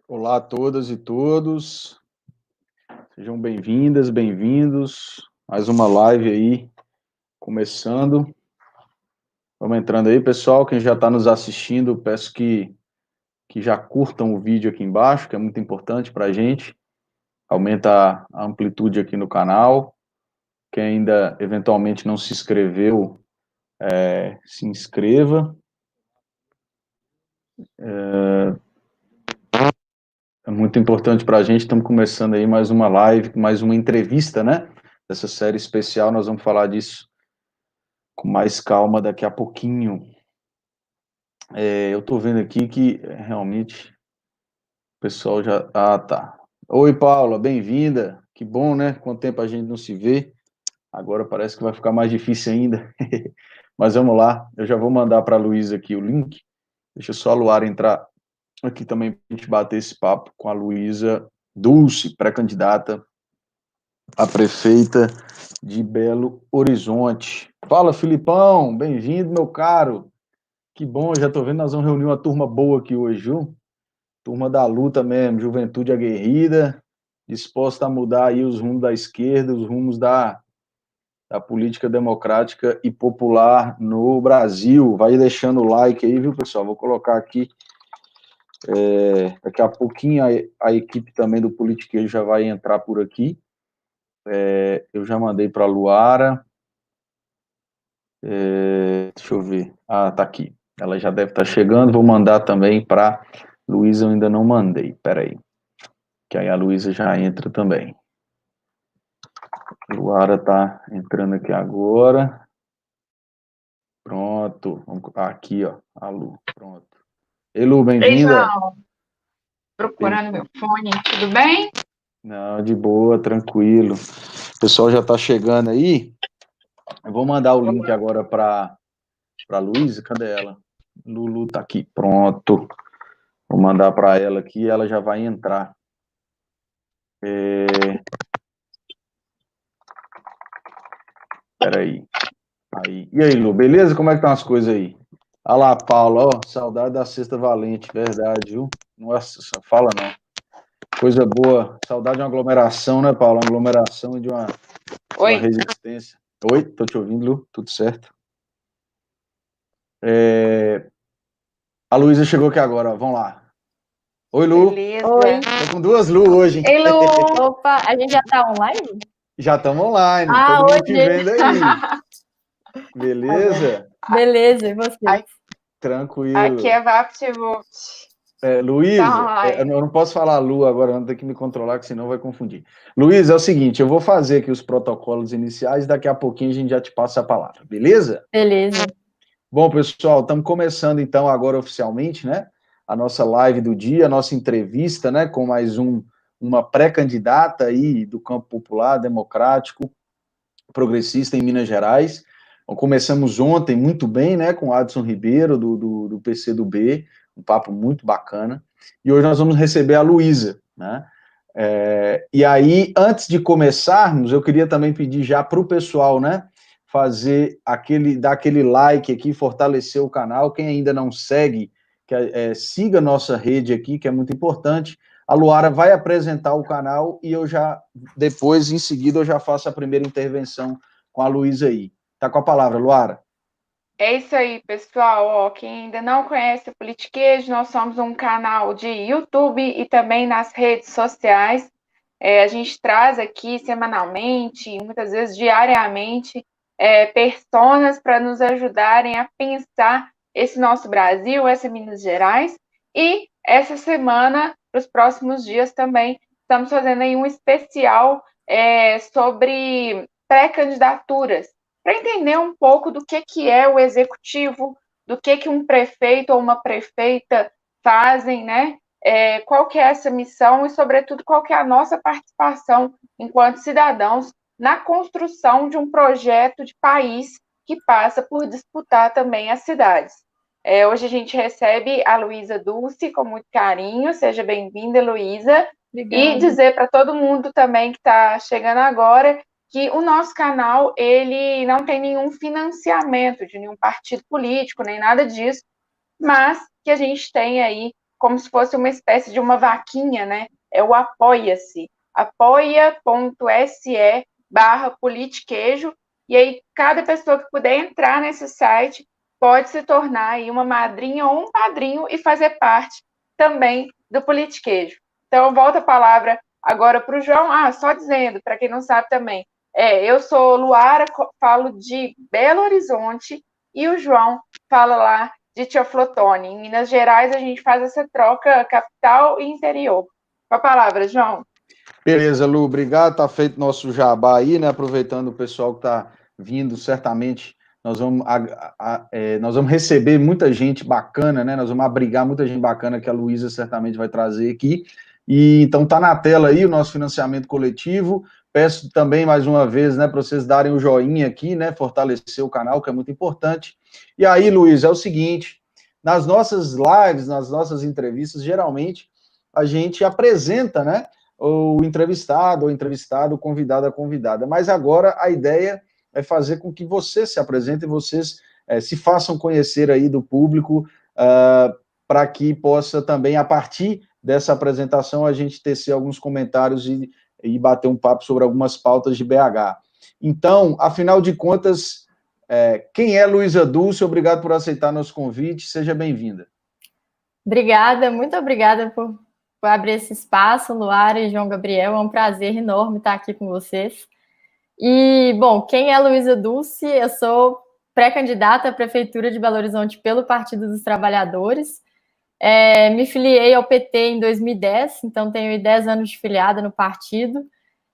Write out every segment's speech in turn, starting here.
Olá a todas e todos, sejam bem-vindas, bem-vindos, mais uma live aí, começando. Vamos entrando aí, pessoal, quem já está nos assistindo, peço que já curtam o vídeo aqui embaixo, que é muito importante para a gente, aumenta a amplitude aqui no canal. Quem ainda eventualmente não se inscreveu, se inscreva. É muito importante para a gente, estamos começando aí mais uma live, mais uma entrevista, né? Dessa série especial, nós vamos falar disso com mais calma daqui a pouquinho. Eu estou vendo aqui que realmente o pessoal já... Ah, tá. Oi, Paula, bem-vinda. Que bom, né? Quanto tempo a gente não se vê. Agora parece que vai ficar mais difícil ainda. Mas vamos lá, eu já vou mandar para a Luísa aqui o link. Deixa só a Luara entrar aqui também para a gente bater esse papo com a Luísa Dulce, pré-candidata a prefeita de Belo Horizonte. Fala, Filipão, bem-vindo, meu caro. Que bom, já estou vendo, nós vamos reunir uma turma boa aqui hoje, viu? Turma da luta mesmo, juventude aguerrida, disposta a mudar aí os rumos da esquerda, os rumos da política democrática e popular no Brasil. Vai deixando o like aí, viu, pessoal? Vou colocar aqui, daqui a pouquinho a equipe também do Politiqueiro já vai entrar por aqui. Eu já mandei para a Luara. Deixa eu ver. Ah, tá aqui. Ela já deve estar chegando. Vou mandar também para Luísa, eu ainda não mandei. Peraí. Que aí a Luísa já entra também. Luara tá entrando aqui agora. Pronto. Aqui, ó. A Lu. Pronto. Ei, Lu, Ei, bem-vinda. João, procurando meu fone, tudo bem? Não, de boa, tranquilo. O pessoal já tá chegando aí. Eu vou mandar o link agora para Luísa. Cadê ela? Lulu tá aqui. Pronto. Vou mandar para ela aqui e ela já vai entrar. Peraí. Aí. E aí, Lu, beleza? Como é que estão as coisas aí? Olha lá, Paula, ó, saudade da Sexta Valente, verdade, viu? Nossa, só fala não. Coisa boa, saudade de uma aglomeração, né, Paula? Uma aglomeração de uma Oi, resistência. Oi, tô te ouvindo, Lu, tudo certo? A Luísa chegou aqui agora, ó. Vamos lá. Oi, Lu. beleza. Oi, Tô com duas Lu hoje, hein? Ei, Lu! opa, a gente já tá online? Já estamos online, Ah, todo mundo te hoje, vendo aí. Beleza? beleza, e vocês? Aqui Tranquilo. é VaptVupt. Tá Luísa, eu online. não posso falar Lu agora, não, tem que me controlar, que senão vai confundir. Luísa, é o seguinte, eu vou fazer aqui os protocolos iniciais, daqui a pouquinho a gente já te passa a palavra, beleza? Beleza. Bom, pessoal, estamos começando então agora oficialmente, né? A nossa live do dia, a nossa entrevista, né? Com mais uma pré-candidata aí do campo popular, democrático, progressista em Minas Gerais. Então, começamos ontem muito bem, né? Com o Adson Ribeiro, do PCdoB, um papo muito bacana. E hoje nós vamos receber a Luísa, né? E aí, antes de começarmos, eu queria também pedir já para o pessoal, né? Dar aquele like aqui, fortalecer o canal. Quem ainda não segue, siga nossa rede aqui, que é muito importante. A Luara vai apresentar o canal e depois, em seguida, eu já faço a primeira intervenção com a Luísa aí. Tá com a palavra, Luara. É isso aí, pessoal. Ó, quem ainda não conhece o Politiquês, nós somos um canal de YouTube e também nas redes sociais. A gente traz aqui semanalmente, muitas vezes diariamente, personas para nos ajudarem a pensar esse nosso Brasil, essa Minas Gerais. E essa semana, para os próximos dias também, estamos fazendo aí um especial sobre pré-candidaturas, para entender um pouco do que é o executivo, do que um prefeito ou uma prefeita fazem, né? Qual que é essa missão e, sobretudo, qual que é a nossa participação enquanto cidadãos na construção de um projeto de país que passa por disputar também as cidades. Hoje a gente recebe a Luísa Dulce com muito carinho, seja bem-vinda, Luísa, e Obrigada. dizer para todo mundo também que está chegando agora que o nosso canal ele não tem nenhum financiamento de nenhum partido político, nem nada disso, mas que a gente tem aí como se fosse uma espécie de uma vaquinha, né? É o Apoia-se, apoia.se/politiquejo, e aí cada pessoa que puder entrar nesse site pode se tornar aí uma madrinha ou um padrinho e fazer parte também do Politiquejo. Então, eu volto a palavra agora para o João. Só dizendo, para quem não sabe também, eu sou Luara, falo de Belo Horizonte, e o João fala lá de Teoflotone. Em Minas Gerais, a gente faz essa troca capital e interior. Com a palavra, João. Beleza, Lu, obrigado. Tá feito nosso jabá aí, né? Aproveitando o pessoal que está vindo, certamente nós vamos receber muita gente bacana, né? Nós vamos abrigar muita gente bacana que a Luísa certamente vai trazer aqui. E então tá na tela aí o nosso financiamento coletivo. Peço também mais uma vez, né, para vocês darem o joinha aqui, né? Fortalecer o canal, que é muito importante. E aí, Luísa, é o seguinte: nas nossas lives, nas nossas entrevistas, geralmente a gente apresenta, né? O entrevistado, o convidado, a convidada. Mas agora a ideia é fazer com que vocês se apresentem, vocês se façam conhecer aí do público, para que possa também, a partir dessa apresentação, a gente tecer alguns comentários e bater um papo sobre algumas pautas de BH. Então, afinal de contas, quem é Luísa Dulce? Obrigado por aceitar nosso convite, seja bem-vinda. Obrigada, muito obrigada por abrir esse espaço, Luara e João Gabriel. É um prazer enorme estar aqui com vocês. E, bom, quem é Luísa Dulce? Eu sou pré-candidata à Prefeitura de Belo Horizonte pelo Partido dos Trabalhadores. Me filiei ao PT em 2010, então tenho 10 anos de filiada no partido.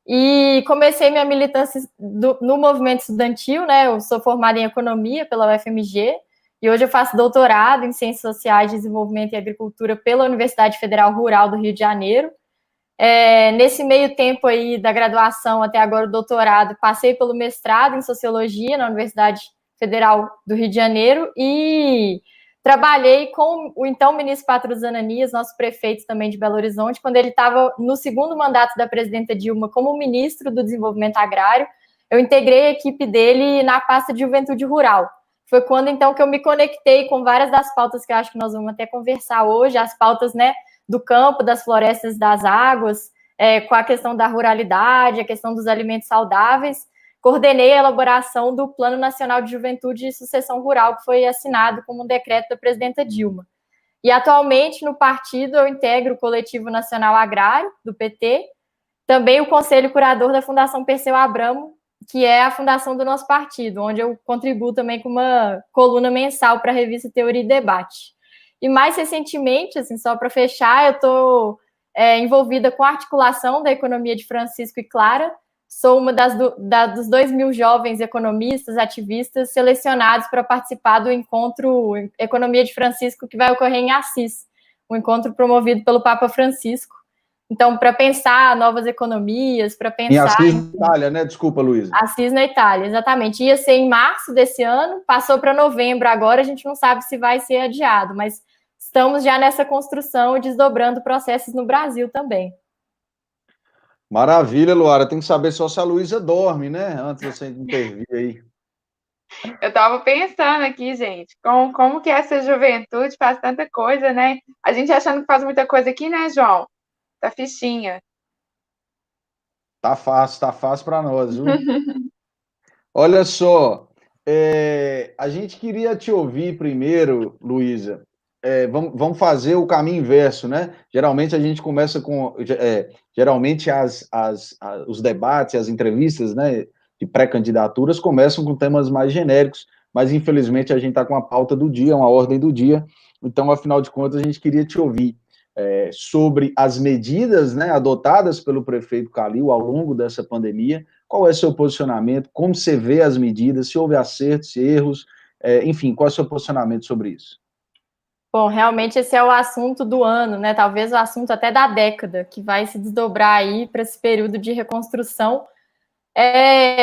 E comecei minha militância no movimento estudantil, né? Eu sou formada em Economia pela UFMG, e hoje eu faço doutorado em Ciências Sociais, Desenvolvimento e Agricultura pela Universidade Federal Rural do Rio de Janeiro. Nesse meio tempo aí da graduação até agora o doutorado, passei pelo mestrado em Sociologia na Universidade Federal do Rio de Janeiro e trabalhei com o então ministro Patrus Ananias, nosso prefeito também de Belo Horizonte, quando ele estava no segundo mandato da presidenta Dilma como ministro do Desenvolvimento Agrário. Eu integrei a equipe dele na pasta de Juventude Rural. Foi quando, então, que eu me conectei com várias das pautas que eu acho que nós vamos até conversar hoje, as pautas, né, do campo, das florestas, das águas, com a questão da ruralidade, a questão dos alimentos saudáveis. Coordenei a elaboração do Plano Nacional de Juventude e Sucessão Rural, que foi assinado como um decreto da presidenta Dilma. E, atualmente, no partido, eu integro o Coletivo Nacional Agrário, do PT, também o Conselho Curador da Fundação Perseu Abramo, que é a fundação do nosso partido, onde eu contribuo também com uma coluna mensal para a revista Teoria e Debate. E mais recentemente, assim, só para fechar, eu estou envolvida com a articulação da economia de Francisco e Clara. Sou uma dos 2.000 jovens economistas, ativistas, selecionados para participar do encontro Economia de Francisco, que vai ocorrer em Assis, um encontro promovido pelo Papa Francisco. Então, para pensar novas economias, para pensar... Em Assis, na Itália, né? Desculpa, Luísa. Assis, na Itália, exatamente. Ia ser em março desse ano, passou para novembro agora, a gente não sabe se vai ser adiado, mas estamos já nessa construção e desdobrando processos no Brasil também. Maravilha, Luara. Tem que saber só se a Luísa dorme, né? Antes de você intervir aí. Eu estava pensando aqui, gente, como que essa juventude faz tanta coisa, né? A gente achando que faz muita coisa aqui, né, João? Tá fichinha. Tá fácil para nós, viu? Olha só, a gente queria te ouvir primeiro, Luísa. Vamos fazer o caminho inverso, né? Geralmente a gente começa com... geralmente os debates, as entrevistas, né, de pré-candidaturas começam com temas mais genéricos, mas infelizmente a gente está com a pauta do dia, uma ordem do dia, então, afinal de contas, a gente queria te ouvir sobre as medidas, né, adotadas pelo prefeito Calil ao longo dessa pandemia. Qual é o seu posicionamento? Como você vê as medidas? Se houve acertos, erros? Enfim, qual é o seu posicionamento sobre isso? Bom, realmente esse é o assunto do ano, né? Talvez o assunto até da década, que vai se desdobrar aí para esse período de reconstrução.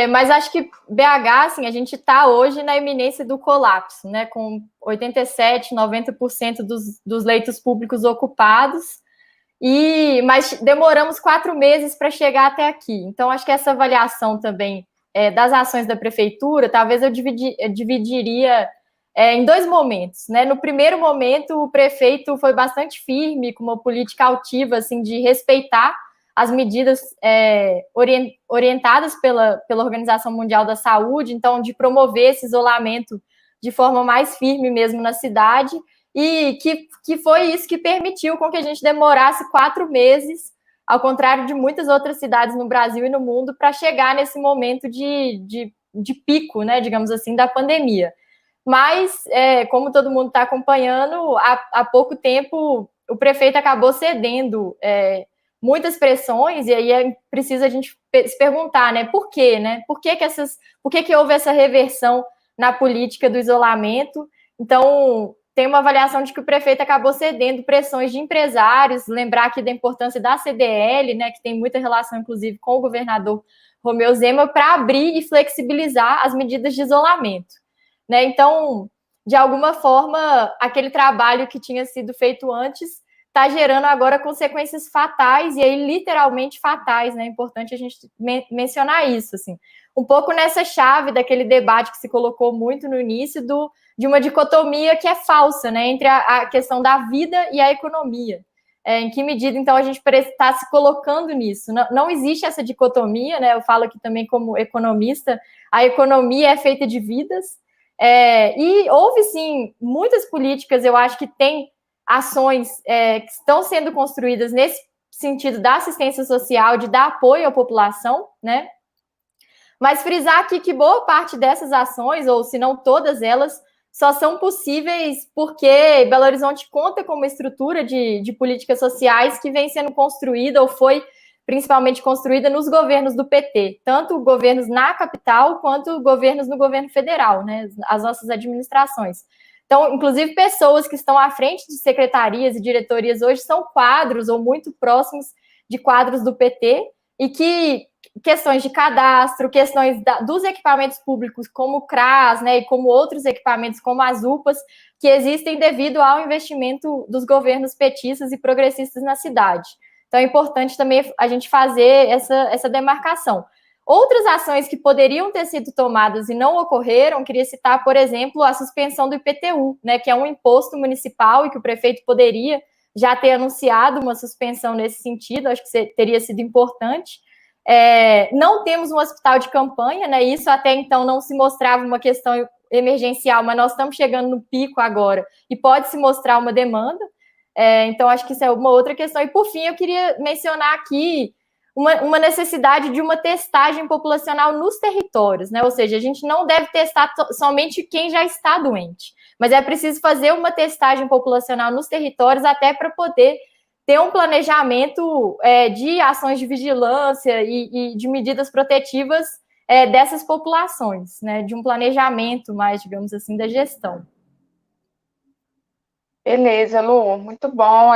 Mas acho que BH, assim, a gente está hoje na iminência do colapso, né? Com 87%, 90% dos leitos públicos ocupados, mas demoramos 4 meses para chegar até aqui. Então, acho que essa avaliação também das ações da prefeitura, talvez eu dividiria em dois momentos, né? No primeiro momento, o prefeito foi bastante firme, com uma política altiva, assim, de respeitar as medidas orientadas pela Organização Mundial da Saúde, então, de promover esse isolamento de forma mais firme mesmo na cidade, e que foi isso que permitiu com que a gente demorasse 4 meses, ao contrário de muitas outras cidades no Brasil e no mundo, para chegar nesse momento de pico, né, digamos assim, da pandemia. Mas, como todo mundo está acompanhando, há pouco tempo o prefeito acabou cedendo muitas pressões, e aí é preciso a gente se perguntar, né, por quê, né? Por que houve essa reversão na política do isolamento? Então, tem uma avaliação de que o prefeito acabou cedendo pressões de empresários, lembrar aqui da importância da CDL, né, que tem muita relação, inclusive, com o governador Romeu Zema, para abrir e flexibilizar as medidas de isolamento. Né? Então, de alguma forma, aquele trabalho que tinha sido feito antes está gerando agora consequências fatais, e aí literalmente fatais, né? É importante a gente mencionar isso, assim. Um pouco nessa chave daquele debate que se colocou muito no início de uma dicotomia que é falsa, né? Entre a questão da vida e a economia. Em que medida, então, a gente está se colocando nisso? Não existe essa dicotomia, né? Eu falo aqui também como economista, a economia é feita de vidas. E houve, sim, muitas políticas, eu acho que tem ações que estão sendo construídas nesse sentido da assistência social, de dar apoio à população, né? Mas frisar aqui que boa parte dessas ações, ou se não todas elas, só são possíveis porque Belo Horizonte conta com uma estrutura de políticas sociais que vem sendo construída ou foi principalmente construída nos governos do PT, tanto governos na capital quanto governos no governo federal, né, as nossas administrações. Então, inclusive, pessoas que estão à frente de secretarias e diretorias hoje são quadros ou muito próximos de quadros do PT, e que questões de cadastro, questões dos equipamentos públicos, como o CRAS, né, e como outros equipamentos, como as UPAs, que existem devido ao investimento dos governos petistas e progressistas na cidade. Então, é importante também a gente fazer essa demarcação. Outras ações que poderiam ter sido tomadas e não ocorreram, queria citar, por exemplo, a suspensão do IPTU, né, que é um imposto municipal e que o prefeito poderia já ter anunciado uma suspensão nesse sentido, acho que teria sido importante. Não temos um hospital de campanha, né, isso até então não se mostrava uma questão emergencial, mas nós estamos chegando no pico agora e pode se mostrar uma demanda. Então, acho que isso é uma outra questão. E, por fim, eu queria mencionar aqui uma necessidade de uma testagem populacional nos territórios, né? Ou seja, a gente não deve testar somente quem já está doente, mas é preciso fazer uma testagem populacional nos territórios até para poder ter um planejamento de ações de vigilância e de medidas protetivas dessas populações, né? De um planejamento mais, digamos assim, da gestão. Beleza, Lu, muito bom.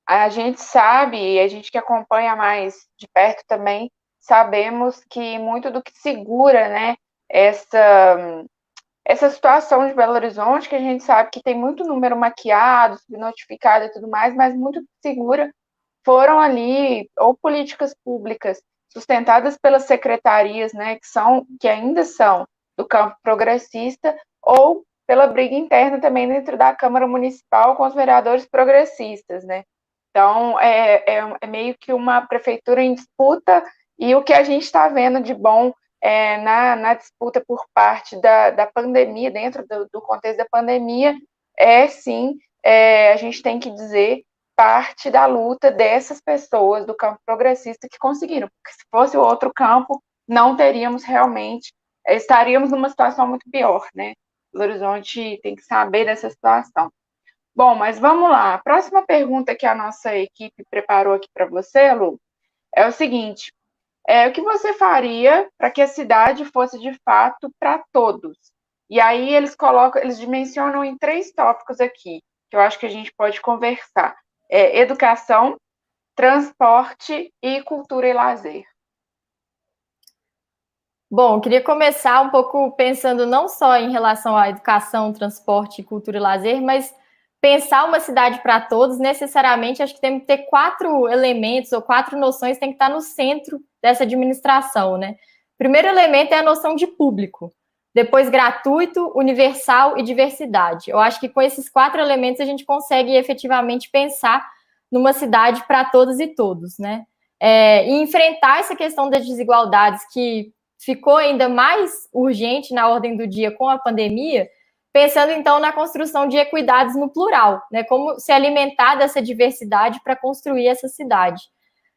A gente sabe, a gente que acompanha mais de perto também, sabemos que muito do que segura, né, essa situação de Belo Horizonte, que a gente sabe que tem muito número maquiado, subnotificado e tudo mais, mas muito do que segura foram ali ou políticas públicas sustentadas pelas secretarias, né, que ainda são do campo progressista, ou pela briga interna também dentro da Câmara Municipal com os vereadores progressistas, né? Então, é meio que uma prefeitura em disputa, e o que a gente está vendo de bom na disputa por parte da pandemia, dentro do contexto da pandemia, sim, a gente tem que dizer, parte da luta dessas pessoas do campo progressista que conseguiram, porque se fosse o outro campo, não teríamos realmente, estaríamos numa situação muito pior, né? O Horizonte tem que saber dessa situação. Bom, mas vamos lá. A próxima pergunta que a nossa equipe preparou aqui para você, Lu, é o seguinte: o que você faria para que a cidade fosse de fato para todos? E aí eles dimensionam em 3 tópicos aqui, que eu acho que a gente pode conversar: educação, transporte e cultura e lazer. Bom, queria começar um pouco pensando não só em relação à educação, transporte, cultura e lazer, mas pensar uma cidade para todos, necessariamente, acho que tem que ter 4 elementos ou 4 noções que tem que estar no centro dessa administração, né? O primeiro elemento é a noção de público. depois gratuito, universal e diversidade. Eu acho que com esses 4 elementos a gente consegue efetivamente pensar numa cidade para todas e todos, né? E enfrentar essa questão das desigualdades que ficou ainda mais urgente na ordem do dia com a pandemia, pensando então na construção de equidades no plural, né? Como se alimentar dessa diversidade para construir essa cidade.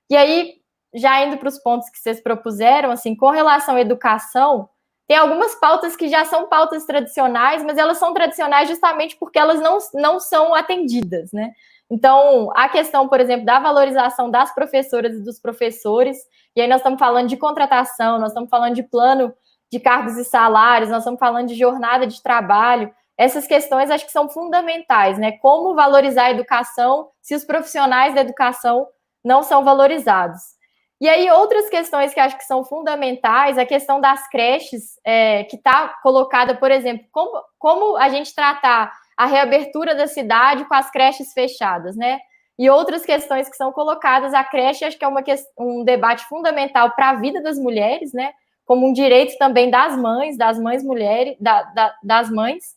E aí, já indo para os pontos que vocês propuseram, assim, com relação à educação, tem algumas pautas que já são pautas tradicionais, mas elas são tradicionais justamente porque elas não são atendidas, né? Então, a questão, por exemplo, da valorização das professoras e dos professores, e aí nós estamos falando de contratação, nós estamos falando de plano de cargos e salários, nós estamos falando de jornada de trabalho, essas questões acho que são fundamentais, né? Como valorizar a educação se os profissionais da educação não são valorizados. E aí, outras questões que acho que são fundamentais, a questão das creches, que está colocada, por exemplo, como a gente tratar a reabertura da cidade com as creches fechadas, né? E outras questões que são colocadas, a creche acho que é um debate fundamental para a vida das mulheres, né? Como um direito também das mães mulheres, das mães,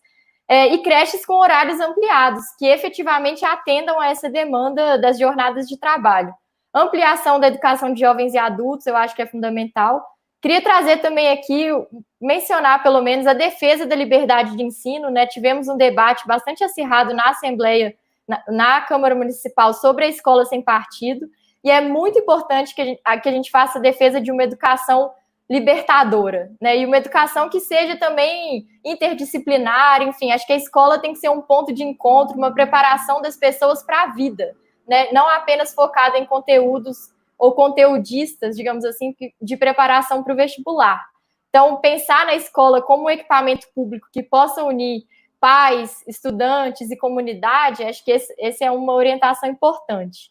e creches com horários ampliados, que efetivamente atendam a essa demanda das jornadas de trabalho. Ampliação da educação de jovens e adultos, eu acho que é fundamental. Queria trazer também aqui, mencionar pelo menos a defesa da liberdade de ensino, né? Tivemos um debate bastante acirrado na Assembleia, na Câmara Municipal, sobre a escola sem partido, e é muito importante que a gente faça a defesa de uma educação libertadora, né? E uma educação que seja também interdisciplinar, enfim, acho que a escola tem que ser um ponto de encontro, uma preparação das pessoas para a vida, né? Não apenas focada em conteúdos ou conteudistas, digamos assim, de preparação para o vestibular. Então, pensar na escola como um equipamento público que possa unir pais, estudantes e comunidade, acho que essa é uma orientação importante.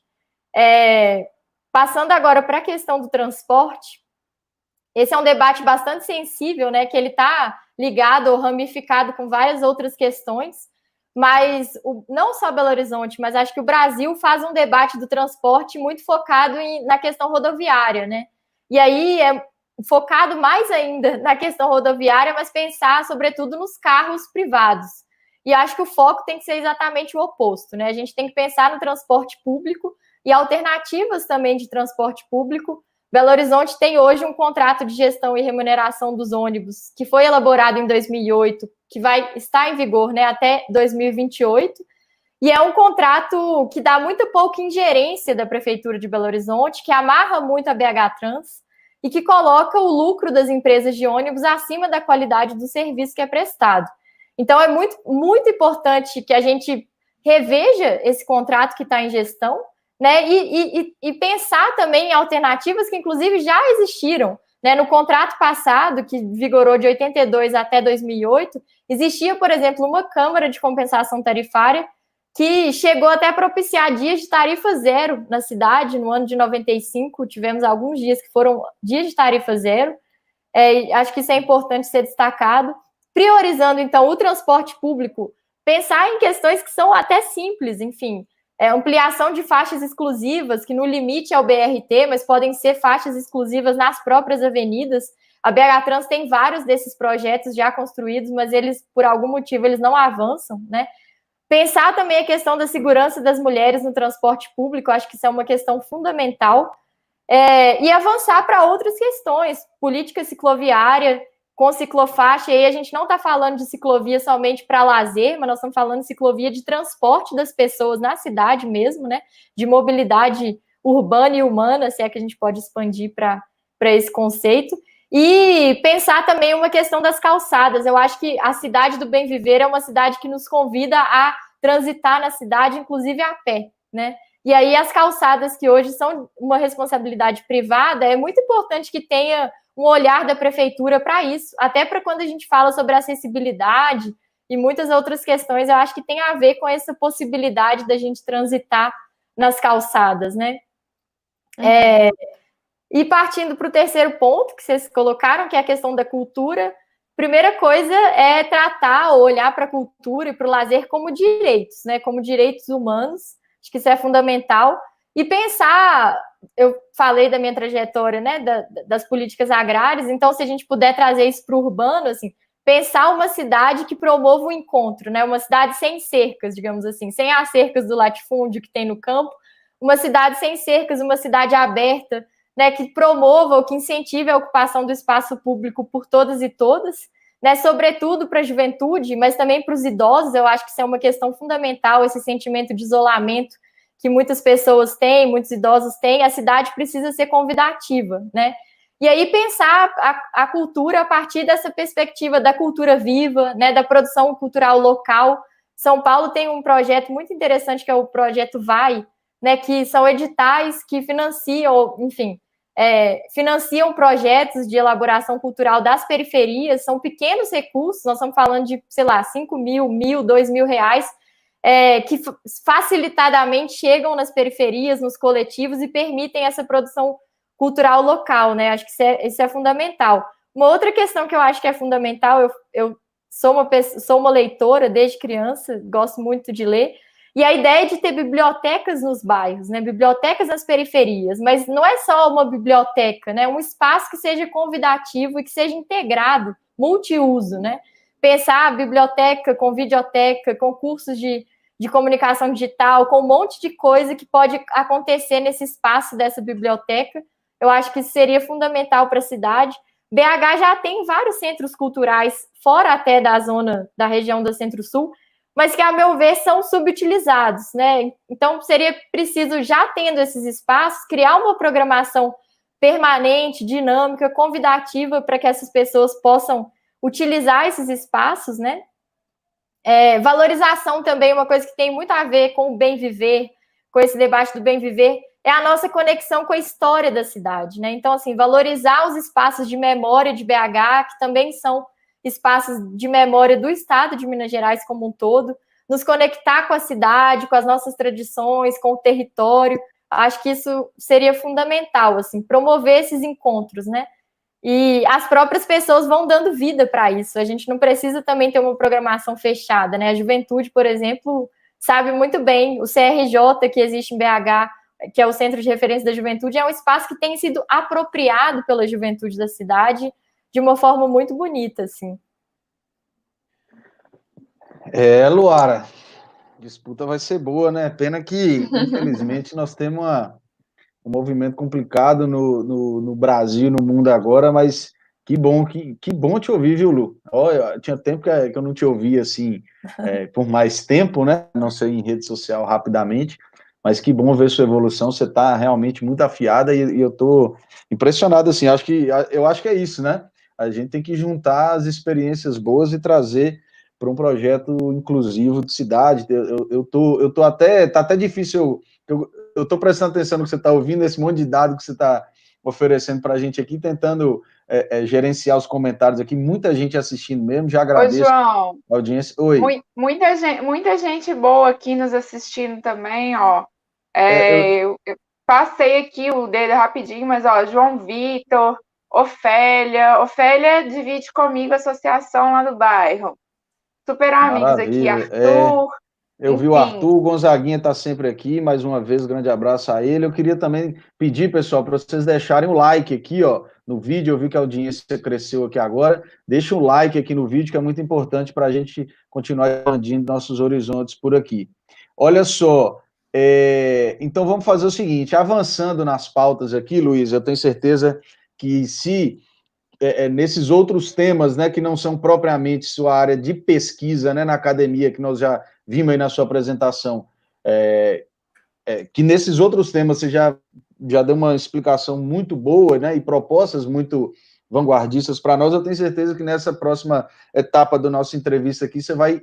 Passando agora para a questão do transporte, esse é um debate bastante sensível, né, que ele está ligado ou ramificado com várias outras questões, mas não só Belo Horizonte, mas acho que o Brasil faz um debate do transporte muito focado na questão rodoviária, né? E aí é focado mais ainda na questão rodoviária, mas pensar, sobretudo, nos carros privados. E acho que o foco tem que ser exatamente o oposto, né? A gente tem que pensar no transporte público e alternativas também de transporte público. Belo Horizonte tem hoje um contrato de gestão e remuneração dos ônibus que foi elaborado em 2008, que vai estar em vigor, né, até 2028, e é um contrato que dá muito pouca ingerência da Prefeitura de Belo Horizonte, que amarra muito a BH Trans e que coloca o lucro das empresas de ônibus acima da qualidade do serviço que é prestado. Então, é muito, muito importante que a gente reveja esse contrato que está em gestão, né, e pensar também em alternativas que, inclusive, já existiram. Né, no contrato passado, que vigorou de 82 até 2008, existia, por exemplo, uma Câmara de Compensação Tarifária que chegou até a propiciar dias de tarifa zero na cidade. No ano de 95, tivemos alguns dias que foram dias de tarifa zero. Acho que isso é importante ser destacado. Priorizando, então, o transporte público, pensar em questões que são até simples, enfim, ampliação de faixas exclusivas, que no limite é o BRT, mas podem ser faixas exclusivas nas próprias avenidas. A BH Trans tem vários desses projetos já construídos, mas eles, por algum motivo, eles não avançam, né? Pensar também a questão da segurança das mulheres no transporte público, acho que isso é uma questão fundamental. E avançar para outras questões, política cicloviária, com ciclofaixa, e aí a gente não está falando de ciclovia somente para lazer, mas nós estamos falando de ciclovia de transporte das pessoas na cidade mesmo, né? De mobilidade urbana e humana, se é que a gente pode expandir para esse conceito. E pensar também uma questão das calçadas. Eu acho que a cidade do bem viver é uma cidade que nos convida a transitar na cidade, inclusive a pé, né? E aí as calçadas, que hoje são uma responsabilidade privada, é muito importante que tenha um olhar da prefeitura para isso, até para quando a gente fala sobre acessibilidade e muitas outras questões, eu acho que tem a ver com essa possibilidade da gente transitar nas calçadas, né? E partindo para o terceiro ponto que vocês colocaram, que é a questão da cultura, primeira coisa é tratar ou olhar para a cultura e para o lazer como direitos, né? Como direitos humanos, acho que isso é fundamental. E pensar, eu falei da minha trajetória, né, das políticas agrárias, então se a gente puder trazer isso para o urbano, assim, pensar uma cidade que promova o encontro, né? Uma cidade sem cercas, digamos assim, sem as cercas do latifúndio que tem no campo, uma cidade sem cercas, uma cidade aberta, né? Que promova ou que incentive a ocupação do espaço público por todas e todas, né? Sobretudo para a juventude, mas também para os idosos. Eu acho que isso é uma questão fundamental, esse sentimento de isolamento que muitas pessoas têm, muitos idosos têm. A cidade precisa ser convidativa, né? E aí pensar a cultura a partir dessa perspectiva da cultura viva, né, da produção cultural local. São Paulo tem um projeto muito interessante que é o projeto Vai, né, que são editais que financiam, enfim, financiam projetos de elaboração cultural das periferias. São pequenos recursos, nós estamos falando de, sei lá, 5 mil, 1.000, 2.000 reais, que facilitadamente chegam nas periferias, nos coletivos e permitem essa produção cultural local, né? Acho que isso é fundamental. Uma outra questão que eu acho que é fundamental, eu sou uma leitora desde criança, gosto muito de ler, e a ideia de ter bibliotecas nos bairros, né? Bibliotecas nas periferias, mas não é só uma biblioteca, né? Um espaço que seja convidativo e que seja integrado, multiuso, né? Pensar a biblioteca com videoteca, com cursos de comunicação digital, com um monte de coisa que pode acontecer nesse espaço dessa biblioteca. Eu acho que isso seria fundamental para a cidade. BH já tem vários centros culturais, fora até da região do Centro-Sul, mas que, a meu ver, são subutilizados, né? Então, seria preciso, já tendo esses espaços, criar uma programação permanente, dinâmica, convidativa, para que essas pessoas possam utilizar esses espaços, né? Valorização também, uma coisa que tem muito a ver com o bem viver, com esse debate do bem viver, é a nossa conexão com a história da cidade, né? Então, assim, valorizar os espaços de memória de BH, que também são espaços de memória do estado de Minas Gerais como um todo, nos conectar com a cidade, com as nossas tradições, com o território. Acho que isso seria fundamental, assim, promover esses encontros, né? E as próprias pessoas vão dando vida para isso. A gente não precisa também ter uma programação fechada, né? A juventude, por exemplo, sabe muito bem, o CRJ que existe em BH, que é o Centro de Referência da Juventude, é um espaço que tem sido apropriado pela juventude da cidade de uma forma muito bonita, assim. Luara, disputa vai ser boa, né? Pena que, infelizmente, nós temos um movimento complicado no Brasil, no mundo agora, mas que bom te ouvir, viu, Lu? Olha, tinha tempo que eu não te ouvia, assim, por mais tempo, né? Não sei, em rede social rapidamente, mas que bom ver sua evolução, você está realmente muito afiada e eu estou impressionado, assim, eu acho que é isso, né? A gente tem que juntar as experiências boas e trazer para um projeto inclusivo de cidade. Eu tô até, tá até difícil, eu tô prestando atenção no que você está ouvindo, esse monte de dado que você está oferecendo para a gente aqui, tentando gerenciar os comentários aqui, muita gente assistindo mesmo, já agradeço. Ô, João, a audiência. Oi. muita gente boa aqui nos assistindo também, ó. Eu, Eu passei aqui o dedo rapidinho, mas ó, João Vitor, Ofélia divide comigo a associação lá do bairro. Super amigos aqui, maravilha. Arthur, Eu vi o enfim. Arthur, o Gonzaguinha está sempre aqui, mais uma vez, grande abraço a ele. Eu queria também pedir, pessoal, para vocês deixarem o like aqui, ó, no vídeo. Eu vi que a audiência cresceu aqui agora. Deixa um like aqui no vídeo, que é muito importante para a gente continuar expandindo nossos horizontes por aqui. Olha só, então vamos fazer o seguinte, avançando nas pautas aqui, Luiz, eu tenho certeza que se nesses outros temas, né, que não são propriamente sua área de pesquisa, né, na academia, que nós já vimos aí na sua apresentação, que nesses outros temas você já deu uma explicação muito boa, né, e propostas muito vanguardistas para nós. Eu tenho certeza que nessa próxima etapa da nossa entrevista aqui, você vai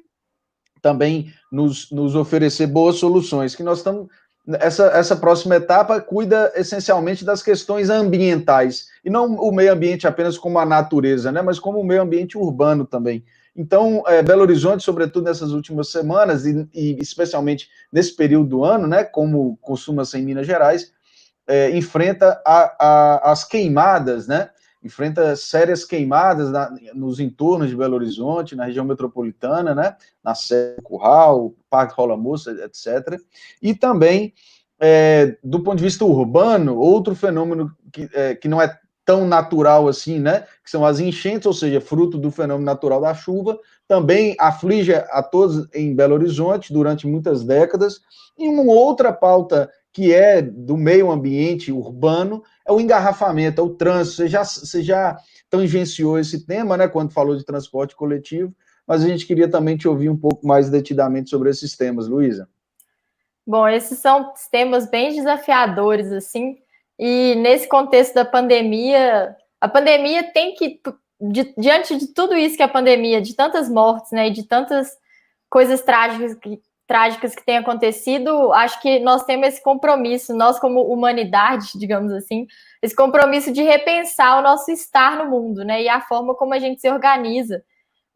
também nos oferecer boas soluções, que nós estamos... Essa próxima etapa cuida essencialmente das questões ambientais, e não o meio ambiente apenas como a natureza, né, mas como o meio ambiente urbano também. Então, Belo Horizonte, sobretudo nessas últimas semanas, e especialmente nesse período do ano, né, como costuma ser em Minas Gerais, enfrenta as queimadas, né, enfrenta sérias queimadas nos entornos de Belo Horizonte, na região metropolitana, né, na Serra do Curral, Parque Rola Moça, etc. E também, do ponto de vista urbano, outro fenômeno que não é tão natural assim, né? Que são as enchentes, ou seja, fruto do fenômeno natural da chuva, também aflige a todos em Belo Horizonte durante muitas décadas. E uma outra pauta que é do meio ambiente urbano é o engarrafamento, é o trânsito. Você já tangenciou esse tema, né, quando falou de transporte coletivo, mas a gente queria também te ouvir um pouco mais detidamente sobre esses temas, Luísa. Bom, esses são temas bem desafiadores, assim, e nesse contexto da pandemia, a pandemia tem que, diante de tudo isso que a pandemia, de tantas mortes, né, e de tantas coisas trágicas que têm acontecido, acho que nós temos esse compromisso, nós como humanidade, digamos assim, esse compromisso de repensar o nosso estar no mundo, né, e a forma como a gente se organiza.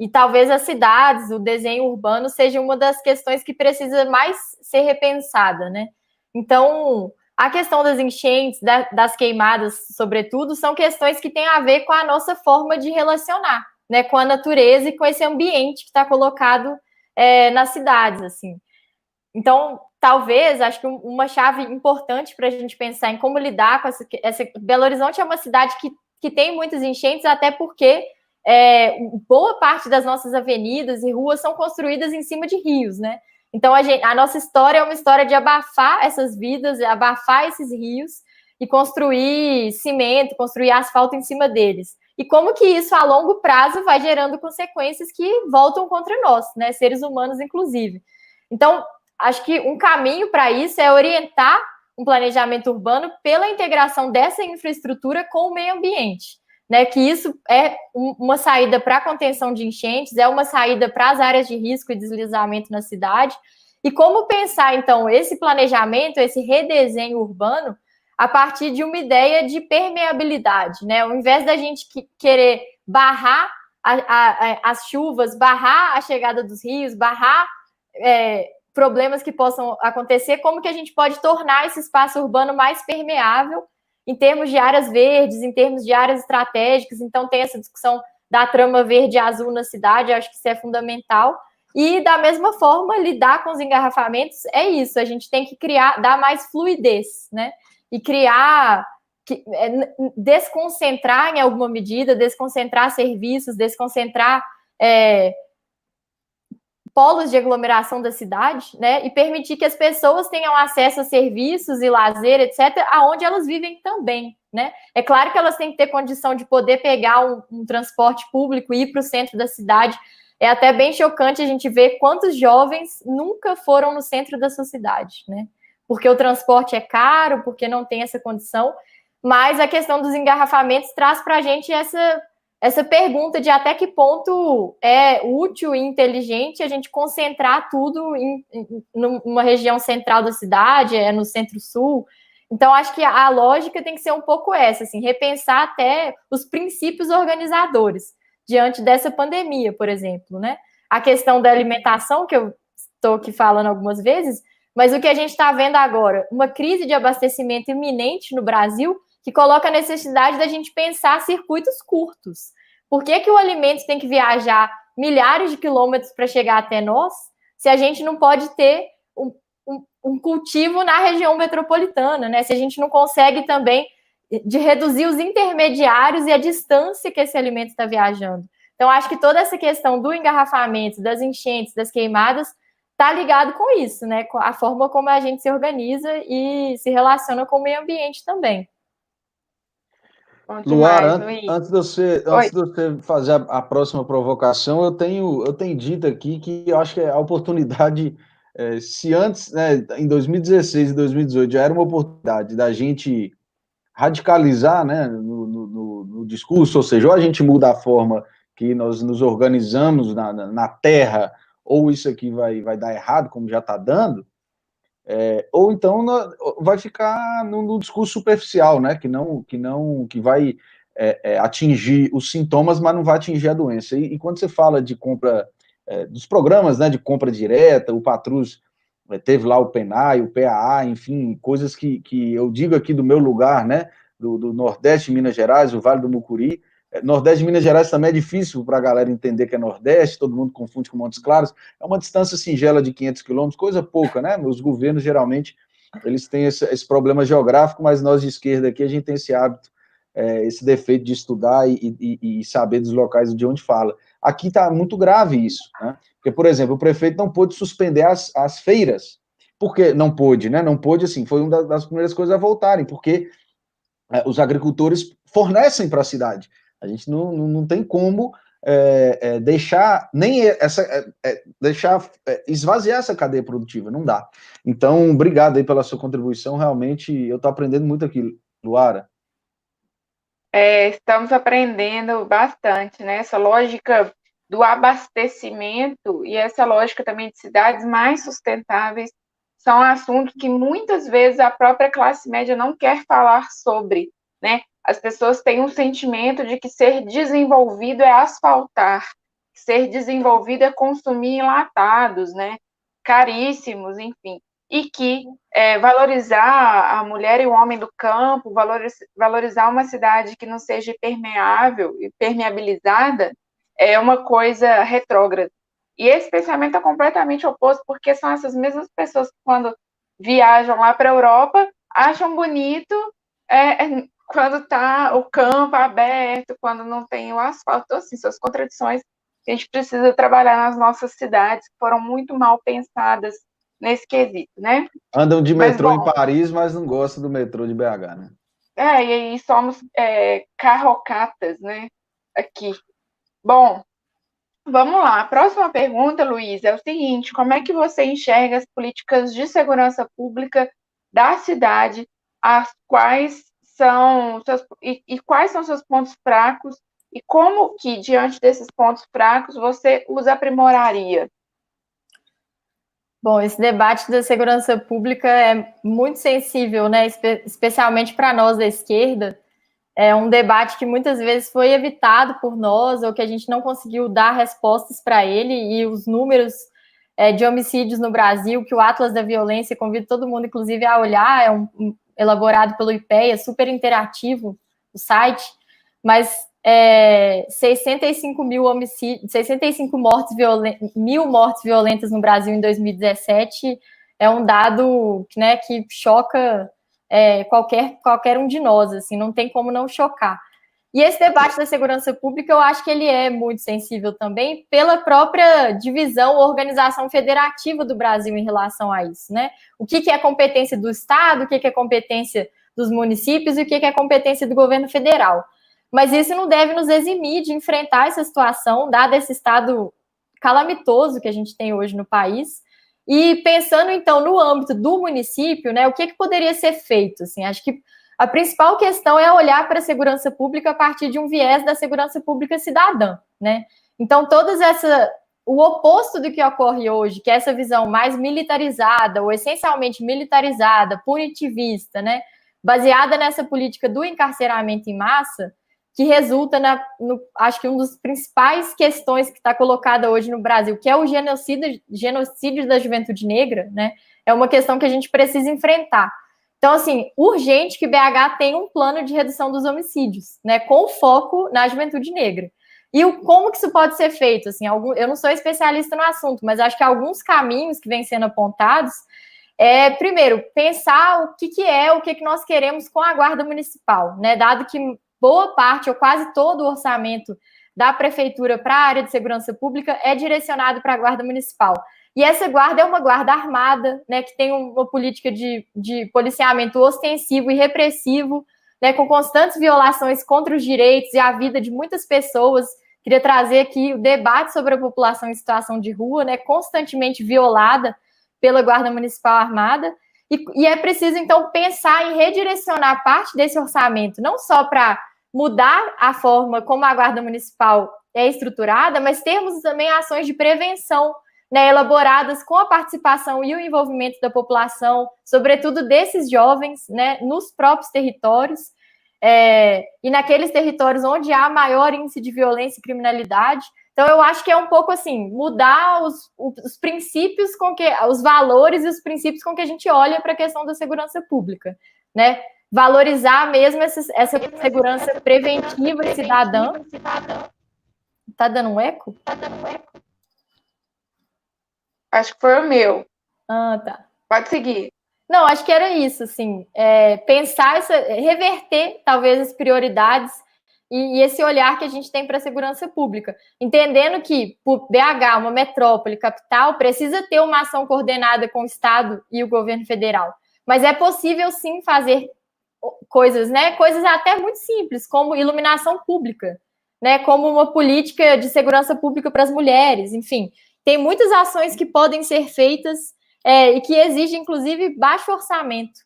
E talvez as cidades, o desenho urbano, seja uma das questões que precisa mais ser repensada, né? Então, a questão das enchentes, das queimadas, sobretudo, são questões que têm a ver com a nossa forma de relacionar, né? Com a natureza e com esse ambiente que está colocado nas cidades, assim. Então, talvez, acho que uma chave importante para a gente pensar em como lidar com essa... Belo Horizonte é uma cidade que tem muitas enchentes, até porque boa parte das nossas avenidas e ruas são construídas em cima de rios, né? Então, a nossa história é uma história de abafar essas vidas, abafar esses rios e construir cimento, construir asfalto em cima deles. E como que isso, a longo prazo, vai gerando consequências que voltam contra nós, né? Seres humanos, inclusive. Então, acho que um caminho para isso é orientar um planejamento urbano pela integração dessa infraestrutura com o meio ambiente. Né, que isso é uma saída para a contenção de enchentes, é uma saída para as áreas de risco e deslizamento na cidade. E como pensar, então, esse planejamento, esse redesenho urbano, a partir de uma ideia de permeabilidade, né? Ao invés da gente querer barrar as chuvas, barrar a chegada dos rios, barrar problemas que possam acontecer, como que a gente pode tornar esse espaço urbano mais permeável em termos de áreas verdes, em termos de áreas estratégicas. Então, tem essa discussão da trama verde e azul na cidade, acho que isso é fundamental. E, da mesma forma, lidar com os engarrafamentos é isso, a gente tem que dar mais fluidez, né? E desconcentrar em alguma medida, desconcentrar serviços, desconcentrar polos de aglomeração da cidade, né, e permitir que as pessoas tenham acesso a serviços e lazer, etc., aonde elas vivem também, né? É claro que elas têm que ter condição de poder pegar um transporte público e ir para o centro da cidade. É até bem chocante a gente ver quantos jovens nunca foram no centro da sua cidade, né? Porque o transporte é caro, porque não tem essa condição, mas a questão dos engarrafamentos traz para a gente essa pergunta de até que ponto é útil e inteligente a gente concentrar tudo numa região central da cidade, no centro-sul. Então, acho que a lógica tem que ser um pouco essa, assim, repensar até os princípios organizadores diante dessa pandemia, por exemplo, né? A questão da alimentação, que eu estou aqui falando algumas vezes, mas o que a gente está vendo agora, uma crise de abastecimento iminente no Brasil, que coloca a necessidade da gente pensar circuitos curtos. Por que o alimento tem que viajar milhares de quilômetros para chegar até nós, se a gente não pode ter um cultivo na região metropolitana, né? Se a gente não consegue também de reduzir os intermediários e a distância que esse alimento está viajando. Então, acho que toda essa questão do engarrafamento, das enchentes, das queimadas, está ligado com isso, né? Com a forma como a gente se organiza e se relaciona com o meio ambiente também. Luar, antes de você fazer a próxima provocação, eu tenho dito aqui que eu acho que a oportunidade, se antes, né, em 2016 e 2018 já era uma oportunidade da gente radicalizar, né, no discurso, ou seja, ou a gente muda a forma que nós nos organizamos na terra, ou isso aqui vai dar errado, como já está dando, ou então vai ficar no discurso superficial, né, que vai atingir os sintomas, mas não vai atingir a doença. E quando você fala de compra, dos programas, né, de compra direta, o Patrus teve lá o PENAI, o PAA, enfim, coisas que eu digo aqui do meu lugar, né, do Nordeste de Minas Gerais, o Vale do Mucuri. Nordeste de Minas Gerais também é difícil para a galera entender que é Nordeste, todo mundo confunde com Montes Claros, é uma distância singela de 500 quilômetros, coisa pouca, né? Os governos, geralmente, eles têm esse problema geográfico, mas nós de esquerda aqui, a gente tem esse hábito esse defeito de estudar e saber dos locais de onde fala. Aqui está muito grave isso, né? Porque, por exemplo, o prefeito não pôde suspender as feiras. Por que não pôde, né? Não pôde, assim, foi uma das primeiras coisas a voltarem, porque os agricultores fornecem para a cidade. A gente não tem como deixar nem deixar esvaziar essa cadeia produtiva, não dá. Então, obrigado aí pela sua contribuição, realmente eu estou aprendendo muito aqui, Luara. Estamos aprendendo bastante, né? Essa lógica do abastecimento e essa lógica também de cidades mais sustentáveis são assuntos que muitas vezes a própria classe média não quer falar sobre, né? As pessoas têm um sentimento de que ser desenvolvido é asfaltar, ser desenvolvido é consumir enlatados, né? Caríssimos, enfim. E que valorizar a mulher e o homem do campo, valorizar uma cidade que não seja permeável e permeabilizada, é uma coisa retrógrada. E esse pensamento é completamente oposto, porque são essas mesmas pessoas que, quando viajam lá para a Europa, acham bonito quando está o campo aberto, quando não tem o asfalto. Então, assim, são as contradições que a gente precisa trabalhar nas nossas cidades, que foram muito mal pensadas nesse quesito, né? Andam de metrô em Paris, mas não gostam do metrô de BH, né? E aí somos carrocatas, né? Aqui. Bom, vamos lá. A próxima pergunta, Luiz, é o seguinte: como é que você enxerga as políticas de segurança pública da cidade, quais são seus pontos fracos, e como que, diante desses pontos fracos, você os aprimoraria? Bom, esse debate da segurança pública é muito sensível, né? Especialmente para nós da esquerda. É um debate que muitas vezes foi evitado por nós, ou que a gente não conseguiu dar respostas para ele, e os números de homicídios no Brasil, que o Atlas da Violência, convido todo mundo, inclusive, a olhar, elaborado pelo IPEA, super interativo o site, mas 65 mil homicídios, 65 mil mortes violentas no Brasil em 2017 é um dado, né, que choca qualquer um de nós, assim, não tem como não chocar. E esse debate da segurança pública, eu acho que ele é muito sensível também pela própria divisão, organização federativa do Brasil em relação a isso, né? O que é competência do Estado, o que é competência dos municípios e o que é competência do governo federal. Mas isso não deve nos eximir de enfrentar essa situação, dado esse estado calamitoso que a gente tem hoje no país. E pensando, então, no âmbito do município, né, o que poderia ser feito? Assim, acho que a principal questão é olhar para a segurança pública a partir de um viés da segurança pública cidadã, né? Então, o oposto do que ocorre hoje, que é essa visão mais militarizada, ou essencialmente militarizada, punitivista, né, baseada nessa política do encarceramento em massa, que resulta acho que uma das principais questões que está colocada hoje no Brasil, que é o genocídio da juventude negra, né? É uma questão que a gente precisa enfrentar. Então, assim, urgente que BH tenha um plano de redução dos homicídios, né? Com foco na juventude negra. E como que isso pode ser feito? Assim, eu não sou especialista no assunto, mas acho que alguns caminhos que vêm sendo apontados primeiro, pensar o que nós queremos com a Guarda Municipal, né? Dado que boa parte ou quase todo o orçamento da prefeitura para a área de segurança pública é direcionado para a Guarda Municipal. E essa guarda é uma guarda armada, né, que tem uma política de policiamento ostensivo e repressivo, né, com constantes violações contra os direitos e a vida de muitas pessoas. Queria trazer aqui o debate sobre a população em situação de rua, né, constantemente violada pela Guarda Municipal Armada. E é preciso, então, pensar em redirecionar parte desse orçamento, não só para mudar a forma como a Guarda Municipal é estruturada, mas termos também ações de prevenção, né, elaboradas com a participação e o envolvimento da população, sobretudo desses jovens, né, nos próprios territórios, e naqueles territórios onde há maior índice de violência e criminalidade. Então, eu acho que é um pouco assim, mudar os princípios os valores e os princípios com que a gente olha para a questão da segurança pública, né? Valorizar mesmo essa segurança preventiva e cidadã. Tá dando um eco? Acho que foi o meu. Ah, tá. Pode seguir. Não, acho que era isso, assim, pensar, reverter talvez as prioridades e esse olhar que a gente tem para a segurança pública, entendendo que por BH, uma metrópole, capital, precisa ter uma ação coordenada com o Estado e o governo federal, mas é possível sim fazer coisas, né, coisas até muito simples, como iluminação pública, né, como uma política de segurança pública para as mulheres, enfim, tem muitas ações que podem ser feitas e que exigem, inclusive, baixo orçamento,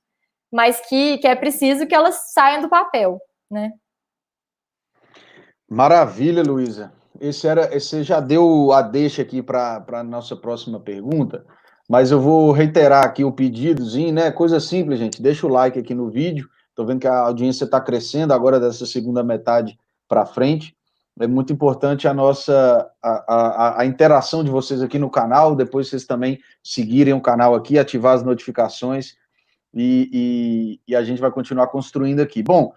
mas que é preciso que elas saiam do papel, né? Maravilha, Luísa. Esse já deu a deixa aqui para a nossa próxima pergunta, mas eu vou reiterar aqui o pedidozinho, né? Coisa simples, gente. Deixa o like aqui no vídeo. Estou vendo que a audiência está crescendo agora dessa segunda metade para frente. É muito importante a interação de vocês aqui no canal. Depois vocês também seguirem o canal aqui, ativar as notificações e a gente vai continuar construindo aqui. Bom,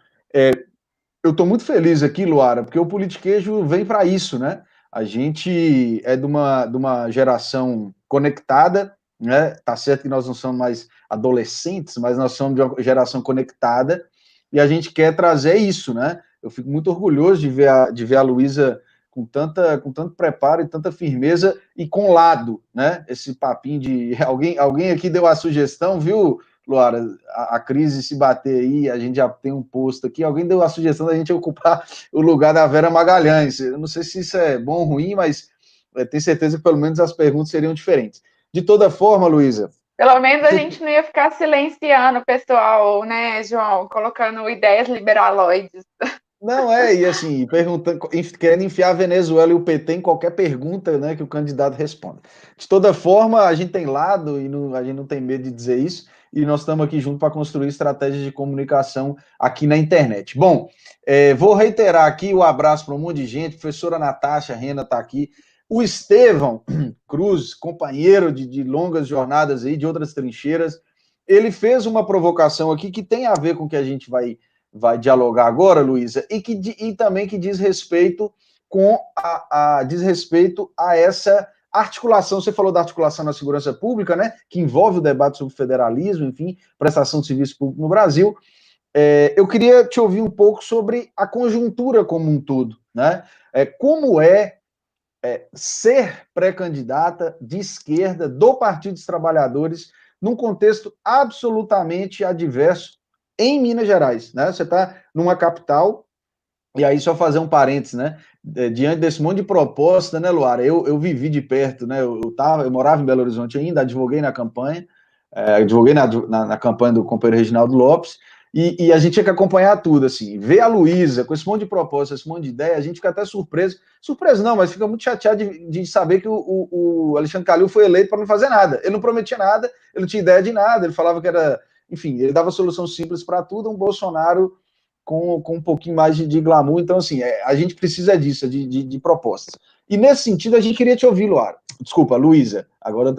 eu estou muito feliz aqui, Luara, porque o Politiquejo vem para isso, né? A gente é de uma geração conectada, né? Tá certo que nós não somos mais adolescentes, mas nós somos de uma geração conectada e a gente quer trazer isso, né? Eu fico muito orgulhoso de ver a Luísa com tanto preparo e tanta firmeza e com lado, né? Esse papinho de alguém aqui deu a sugestão, viu, Luara, a crise se bater aí, a gente já tem um posto aqui, alguém deu a sugestão da gente ocupar o lugar da Vera Magalhães. Eu não sei se isso é bom ou ruim, mas tenho certeza que pelo menos as perguntas seriam diferentes. De toda forma, Luísa... Pelo menos a gente não ia ficar silenciando o pessoal, né, João? Colocando ideias liberaloides. Não, e assim, perguntando, querendo enfiar a Venezuela e o PT em qualquer pergunta, né, que o candidato responda. De toda forma, a gente tem lado e a gente não tem medo de dizer isso, e nós estamos aqui juntos para construir estratégias de comunicação aqui na internet. Bom, vou reiterar aqui o abraço para um monte de gente, a professora Natasha Rena está aqui, o Estevão Cruz, companheiro de longas jornadas aí, de outras trincheiras, ele fez uma provocação aqui que tem a ver com o que a gente vai dialogar agora, Luísa, e também que diz respeito a essa articulação, você falou da articulação na segurança pública, né, que envolve o debate sobre federalismo, enfim, prestação de serviço público no Brasil. Eu queria te ouvir um pouco sobre a conjuntura como um todo, né? Como ser pré-candidata de esquerda do Partido dos Trabalhadores num contexto absolutamente adverso em Minas Gerais, né? Você está numa capital, e aí só fazer um parênteses, né? Diante desse monte de proposta, né, Luara? Eu vivi de perto, né? Eu morava em Belo Horizonte ainda, advoguei na campanha, advoguei na campanha do companheiro Reginaldo Lopes, e a gente tinha que acompanhar tudo, assim, ver a Luísa com esse monte de proposta, esse monte de ideia, a gente fica até surpreso não, mas fica muito chateado de saber que o Alexandre Calil foi eleito para não fazer nada, ele não prometia nada, ele não tinha ideia de nada, ele falava que era, enfim, ele dava solução simples para tudo, um Bolsonaro com um pouquinho mais de glamour, então assim, a gente precisa disso, de propostas. E nesse sentido, a gente queria te ouvir, Luara, desculpa, Luísa, agora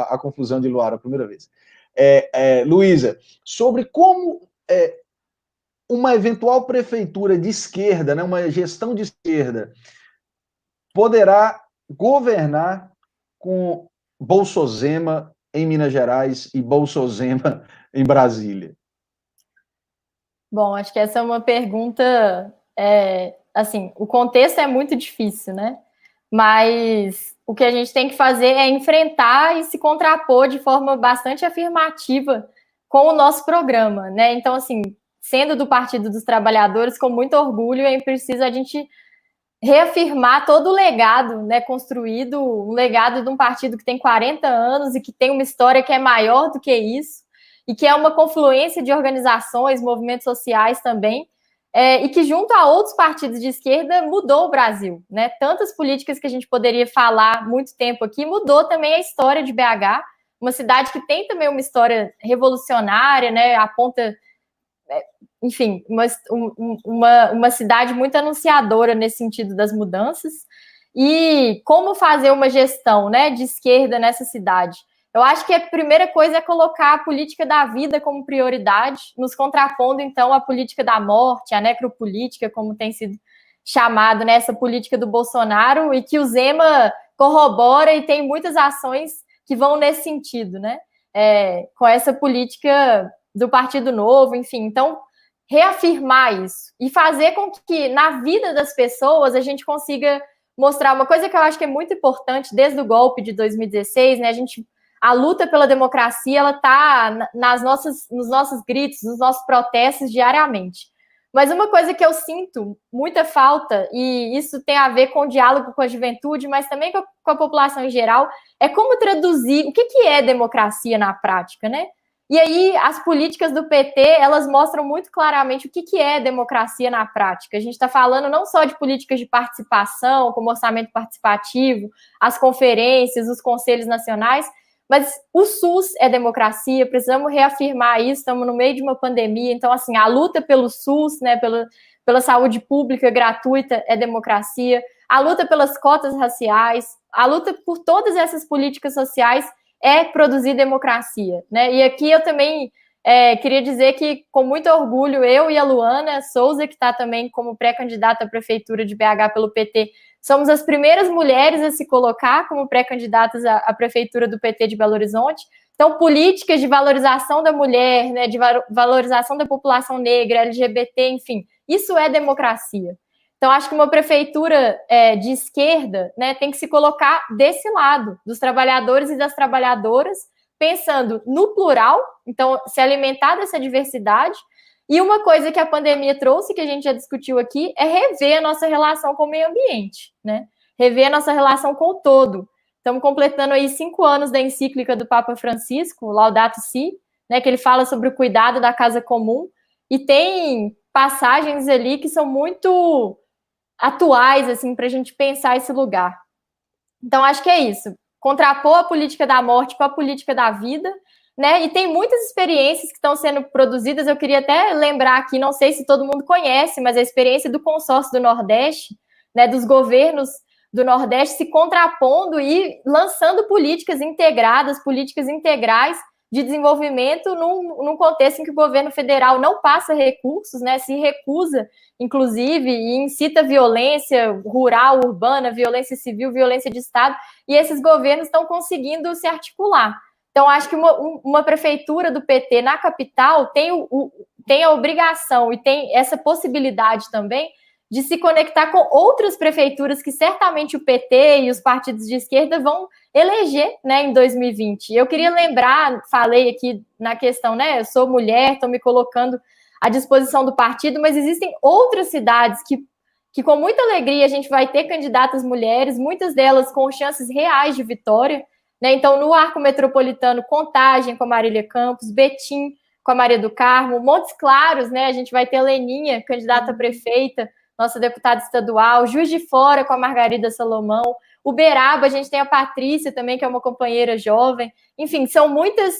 a confusão de Luara, a primeira vez. Luísa, sobre como uma eventual prefeitura de esquerda, né, uma gestão de esquerda, poderá governar com Bolsozema em Minas Gerais e Bolsozema em Brasília? Bom, acho que essa é uma pergunta, assim, o contexto é muito difícil, né? Mas o que a gente tem que fazer é enfrentar e se contrapor de forma bastante afirmativa com o nosso programa, né? Então, assim, sendo do Partido dos Trabalhadores, com muito orgulho, é preciso a gente reafirmar todo o legado, né, construído, um legado de um partido que tem 40 anos e que tem uma história que é maior do que isso, e que é uma confluência de organizações, movimentos sociais também, e que junto a outros partidos de esquerda mudou o Brasil, né? Tantas políticas que a gente poderia falar muito tempo aqui, mudou também a história de BH, uma cidade que tem também uma história revolucionária, né? Aponta, enfim, uma cidade muito anunciadora nesse sentido das mudanças. E como fazer uma gestão, né, de esquerda nessa cidade? Eu acho que a primeira coisa é colocar a política da vida como prioridade, nos contrapondo, então, à política da morte, a necropolítica, como tem sido chamado, né, essa política do Bolsonaro, e que o Zema corrobora e tem muitas ações que vão nesse sentido, né? com essa política do Partido Novo, enfim. Então, reafirmar isso e fazer com que, na vida das pessoas, a gente consiga mostrar uma coisa que eu acho que é muito importante desde o golpe de 2016, né? A luta pela democracia, ela está nos nossos gritos, nos nossos protestos diariamente. Mas uma coisa que eu sinto muita falta, e isso tem a ver com o diálogo com a juventude, mas também com a população em geral, é como traduzir o que é democracia na prática, né? E aí, as políticas do PT, elas mostram muito claramente o que é democracia na prática. A gente está falando não só de políticas de participação, como orçamento participativo, as conferências, os conselhos nacionais, mas o SUS é democracia, precisamos reafirmar isso, estamos no meio de uma pandemia, então, assim, a luta pelo SUS, né, pela saúde pública gratuita é democracia, a luta pelas cotas raciais, a luta por todas essas políticas sociais é produzir democracia, né? E aqui eu também queria dizer que, com muito orgulho, eu e a Luana Souza, que está também como pré-candidata à Prefeitura de BH pelo PT, somos as primeiras mulheres a se colocar como pré-candidatas à Prefeitura do PT de Belo Horizonte. Então, políticas de valorização da mulher, né, de valorização da população negra, LGBT, enfim, isso é democracia. Então, acho que uma prefeitura de esquerda, né, tem que se colocar desse lado, dos trabalhadores e das trabalhadoras, pensando no plural, então, se alimentar dessa diversidade. E uma coisa que a pandemia trouxe, que a gente já discutiu aqui, é rever a nossa relação com o meio ambiente, né? Rever a nossa relação com o todo. Estamos completando aí 5 anos da encíclica do Papa Francisco, Laudato Si, né, que ele fala sobre o cuidado da casa comum, e tem passagens ali que são muito atuais, assim, para a gente pensar esse lugar. Então, acho que é isso. Contrapor a política da morte com a política da vida, né? E tem muitas experiências que estão sendo produzidas. Eu queria até lembrar aqui, não sei se todo mundo conhece, mas a experiência do consórcio do Nordeste, né, dos governos do Nordeste se contrapondo e lançando políticas integradas, políticas integrais de desenvolvimento num contexto em que o governo federal não passa recursos, né, se recusa, inclusive, e incita violência rural, urbana, violência civil, violência de Estado, e esses governos estão conseguindo se articular. Então, acho que uma prefeitura do PT na capital tem a obrigação e tem essa possibilidade também de se conectar com outras prefeituras que certamente o PT e os partidos de esquerda vão eleger, né, em 2020. Eu queria lembrar, falei aqui na questão, né, eu sou mulher, estou me colocando à disposição do partido, mas existem outras cidades que com muita alegria a gente vai ter candidatas mulheres, muitas delas com chances reais de vitória, né? Então, no arco metropolitano, Contagem com a Marília Campos, Betim com a Maria do Carmo, Montes Claros, né? A gente vai ter a Leninha, candidata a prefeita, nossa deputada estadual, Juiz de Fora com a Margarida Salomão, Uberaba, a gente tem a Patrícia também, que é uma companheira jovem. Enfim, são muitas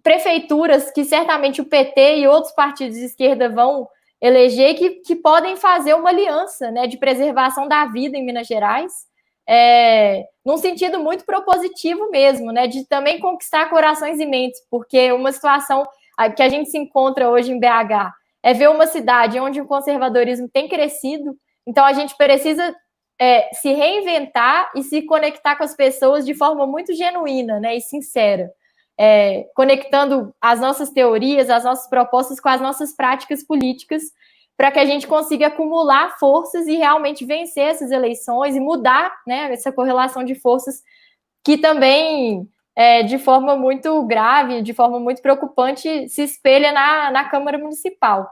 prefeituras que certamente o PT e outros partidos de esquerda vão eleger que podem fazer uma aliança, né, de preservação da vida em Minas Gerais, num sentido muito propositivo mesmo, né, de também conquistar corações e mentes, porque uma situação que a gente se encontra hoje em BH é ver uma cidade onde o conservadorismo tem crescido, então a gente precisa se reinventar e se conectar com as pessoas de forma muito genuína, né, e sincera, conectando as nossas teorias, as nossas propostas com as nossas práticas políticas, para que a gente consiga acumular forças e realmente vencer essas eleições e mudar, né, essa correlação de forças que também, de forma muito grave, de forma muito preocupante, se espelha na Câmara Municipal.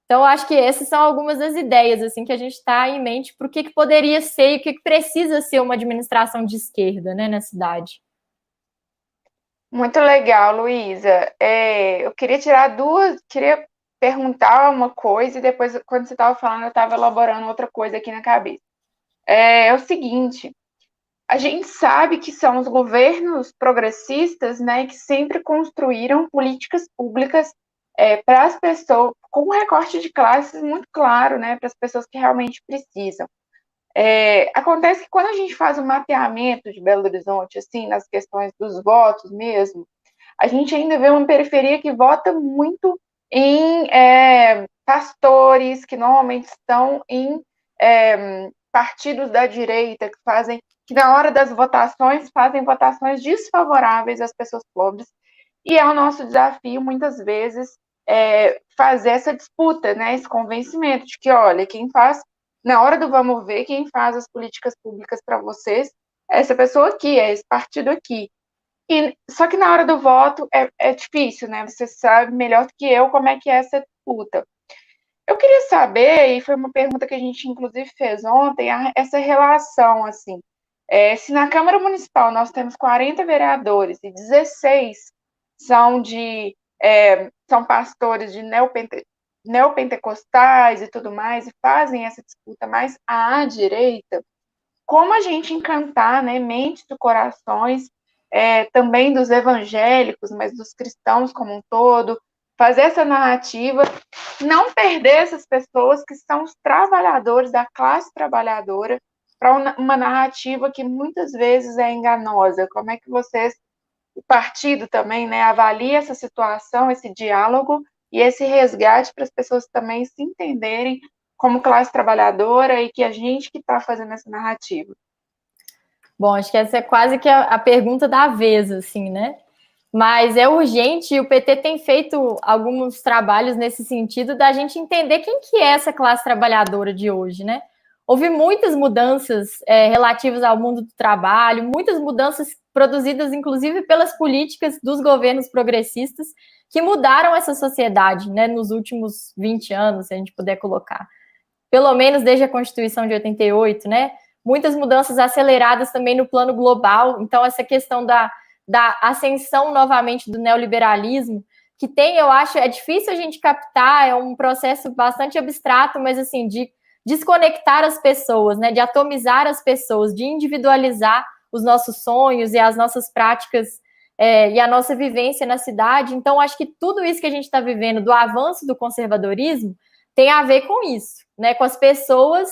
Então, acho que essas são algumas das ideias assim, que a gente está em mente para o que poderia ser e o que precisa ser uma administração de esquerda, né, na cidade. Muito legal, Luísa. Eu queria queria perguntar uma coisa e depois, quando você estava falando, eu estava elaborando outra coisa aqui na cabeça. É o seguinte, a gente sabe que são os governos progressistas, né, que sempre construíram políticas públicas para as pessoas, com um recorte de classes muito claro, né, para as pessoas que realmente precisam. Acontece que quando a gente faz um mapeamento de Belo Horizonte, assim, nas questões dos votos mesmo, a gente ainda vê uma periferia que vota muito em pastores, que normalmente estão em partidos da direita, que fazem que na hora das votações fazem votações desfavoráveis às pessoas pobres, e é o nosso desafio, muitas vezes, fazer essa disputa, né, esse convencimento de que, olha, quem faz, na hora do vamos ver, quem faz as políticas públicas para vocês é essa pessoa aqui, é esse partido aqui. Só que na hora do voto é difícil, né? Você sabe melhor do que eu como é que é essa disputa. Eu queria saber, e foi uma pergunta que a gente inclusive fez ontem, essa relação, assim, se na Câmara Municipal nós temos 40 vereadores e 16 são são pastores de neopentecostais e tudo mais, e fazem essa disputa mais à direita, como a gente encantar, né, mentes e corações também dos evangélicos, mas dos cristãos como um todo, fazer essa narrativa, não perder essas pessoas que são os trabalhadores da classe trabalhadora para uma narrativa que muitas vezes é enganosa. Como é que vocês, o partido também, né, avalia essa situação, esse diálogo e esse resgate para as pessoas também se entenderem como classe trabalhadora e que a gente que está fazendo essa narrativa? Bom, acho que essa é quase que a pergunta da vez, assim, né? Mas é urgente, e o PT tem feito alguns trabalhos nesse sentido da gente entender quem que é essa classe trabalhadora de hoje, né? Houve muitas mudanças relativas ao mundo do trabalho, muitas mudanças produzidas, inclusive, pelas políticas dos governos progressistas, que mudaram essa sociedade, né, nos últimos 20 anos, se a gente puder colocar. Pelo menos desde a Constituição de 88, né? Muitas mudanças aceleradas também no plano global. Então, essa questão da ascensão novamente do neoliberalismo, que tem, eu acho, é difícil a gente captar, é um processo bastante abstrato, mas assim, de desconectar as pessoas, né, de atomizar as pessoas, de individualizar os nossos sonhos e as nossas práticas e a nossa vivência na cidade. Então, acho que tudo isso que a gente está vivendo, do avanço do conservadorismo, tem a ver com isso, né, com as pessoas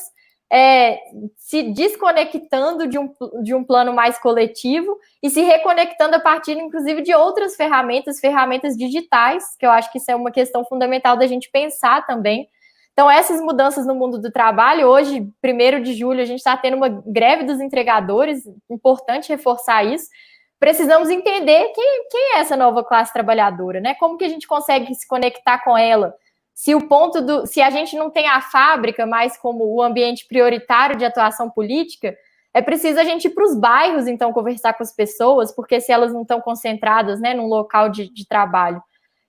se desconectando de um plano mais coletivo e se reconectando a partir, inclusive, de outras ferramentas digitais, que eu acho que isso é uma questão fundamental da gente pensar também. Então, essas mudanças no mundo do trabalho, hoje, 1º de julho, a gente está tendo uma greve dos entregadores, importante reforçar isso. Precisamos entender quem é essa nova classe trabalhadora, né? Como que a gente consegue se conectar com ela? Se a gente não tem a fábrica mais como o ambiente prioritário de atuação política, é preciso a gente ir para os bairros, então, conversar com as pessoas, porque se elas não estão concentradas, né, num local de trabalho.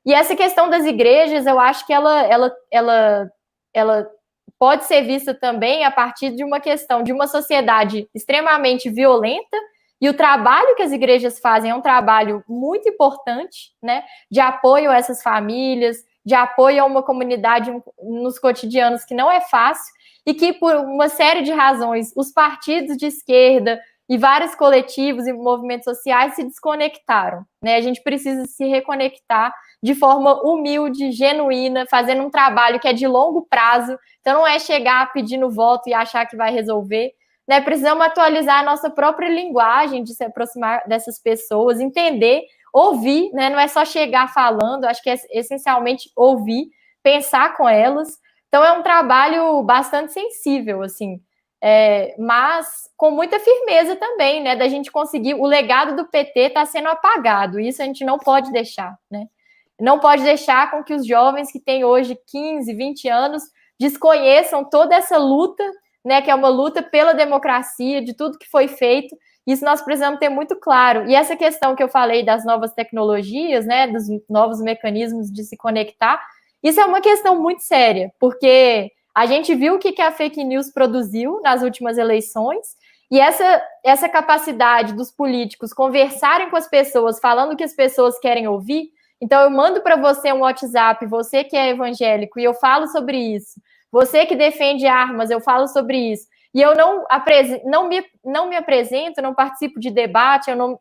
E essa questão das igrejas, eu acho que ela pode ser vista também a partir de uma questão de uma sociedade extremamente violenta, e o trabalho que as igrejas fazem é um trabalho muito importante, né, de apoio a essas famílias, de apoio a uma comunidade nos cotidianos que não é fácil, e que, por uma série de razões, os partidos de esquerda e vários coletivos e movimentos sociais se desconectaram, né? A gente precisa se reconectar de forma humilde, genuína, fazendo um trabalho que é de longo prazo. Então, não é chegar pedindo voto e achar que vai resolver, né? Precisamos atualizar a nossa própria linguagem de se aproximar dessas pessoas, entender, ouvir, né? Não é só chegar falando, acho que é essencialmente ouvir, pensar com elas. Então, é um trabalho bastante sensível, assim, mas com muita firmeza também, né? Da gente conseguir. O legado do PT está sendo apagado, isso a gente não pode deixar, né? Não pode deixar com que os jovens que têm hoje 15, 20 anos desconheçam toda essa luta, né? Que é uma luta pela democracia, de tudo que foi feito. Isso nós precisamos ter muito claro. E essa questão que eu falei das novas tecnologias, né, dos novos mecanismos de se conectar, isso é uma questão muito séria, porque a gente viu o que a fake news produziu nas últimas eleições, e essa capacidade dos políticos conversarem com as pessoas, falando o que as pessoas querem ouvir. Então, eu mando para você um WhatsApp, você que é evangélico, e eu falo sobre isso. Você que defende armas, eu falo sobre isso. E eu não me apresento, não participo de debate, eu não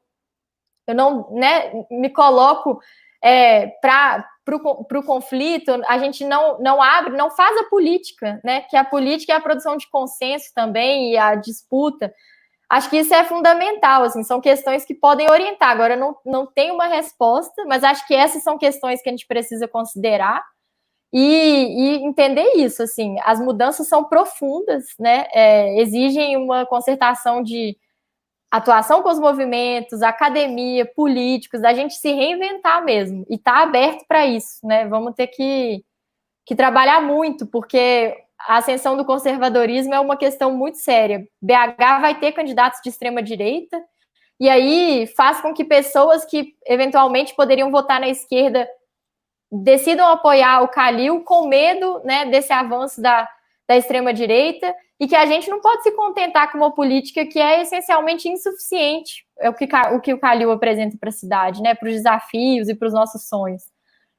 né, me coloco para o conflito, a gente não abre, não faz a política, né? Que a política é a produção de consenso também e a disputa. Acho que isso é fundamental, assim, são questões que podem orientar. Agora, não tem uma resposta, mas acho que essas são questões que a gente precisa considerar. E entender isso, assim, as mudanças são profundas, né? Exigem uma concertação de atuação com os movimentos, academia, políticos, da gente se reinventar mesmo, e tá aberto para isso, né? Vamos ter que trabalhar muito, porque a ascensão do conservadorismo é uma questão muito séria. BH vai ter candidatos de extrema-direita, e aí faz com que pessoas que eventualmente poderiam votar na esquerda decidam apoiar o Calil com medo, né, desse avanço da extrema-direita, e que a gente não pode se contentar com uma política que é essencialmente insuficiente, é o que o Calil apresenta para a cidade, né, para os desafios e para os nossos sonhos.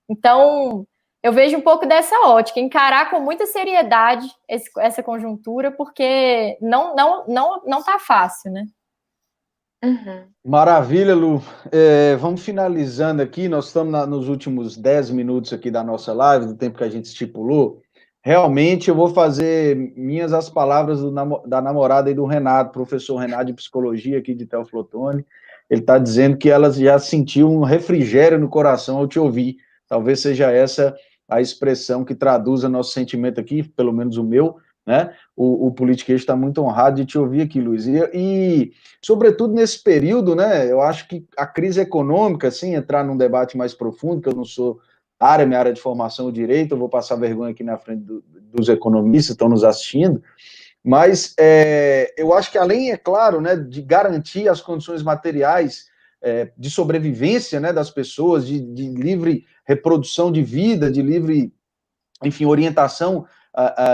Então, eu vejo um pouco dessa ótica, encarar com muita seriedade essa conjuntura, porque não tá fácil, né? Uhum. Maravilha, Lu. Vamos finalizando aqui, nós estamos nos últimos 10 minutos aqui da nossa live, do tempo que a gente estipulou. Realmente, eu vou fazer minhas as palavras da namorada e do Renato, professor Renato de Psicologia aqui de Teoflotone. Ele está dizendo que ela já sentiu um refrigério no coração ao te ouvir. Talvez seja essa a expressão que traduza nosso sentimento aqui, pelo menos o meu, né? O Politiquês está muito honrado de te ouvir aqui, Luiz. E, sobretudo, nesse período, né, eu acho que a crise econômica, sem entrar num debate mais profundo, que eu não sou minha área de formação o direito, eu vou passar vergonha aqui na frente dos economistas que estão nos assistindo, mas eu acho que além, é claro, né, de garantir as condições materiais de sobrevivência, né, das pessoas, de livre reprodução de vida, de livre, enfim, orientação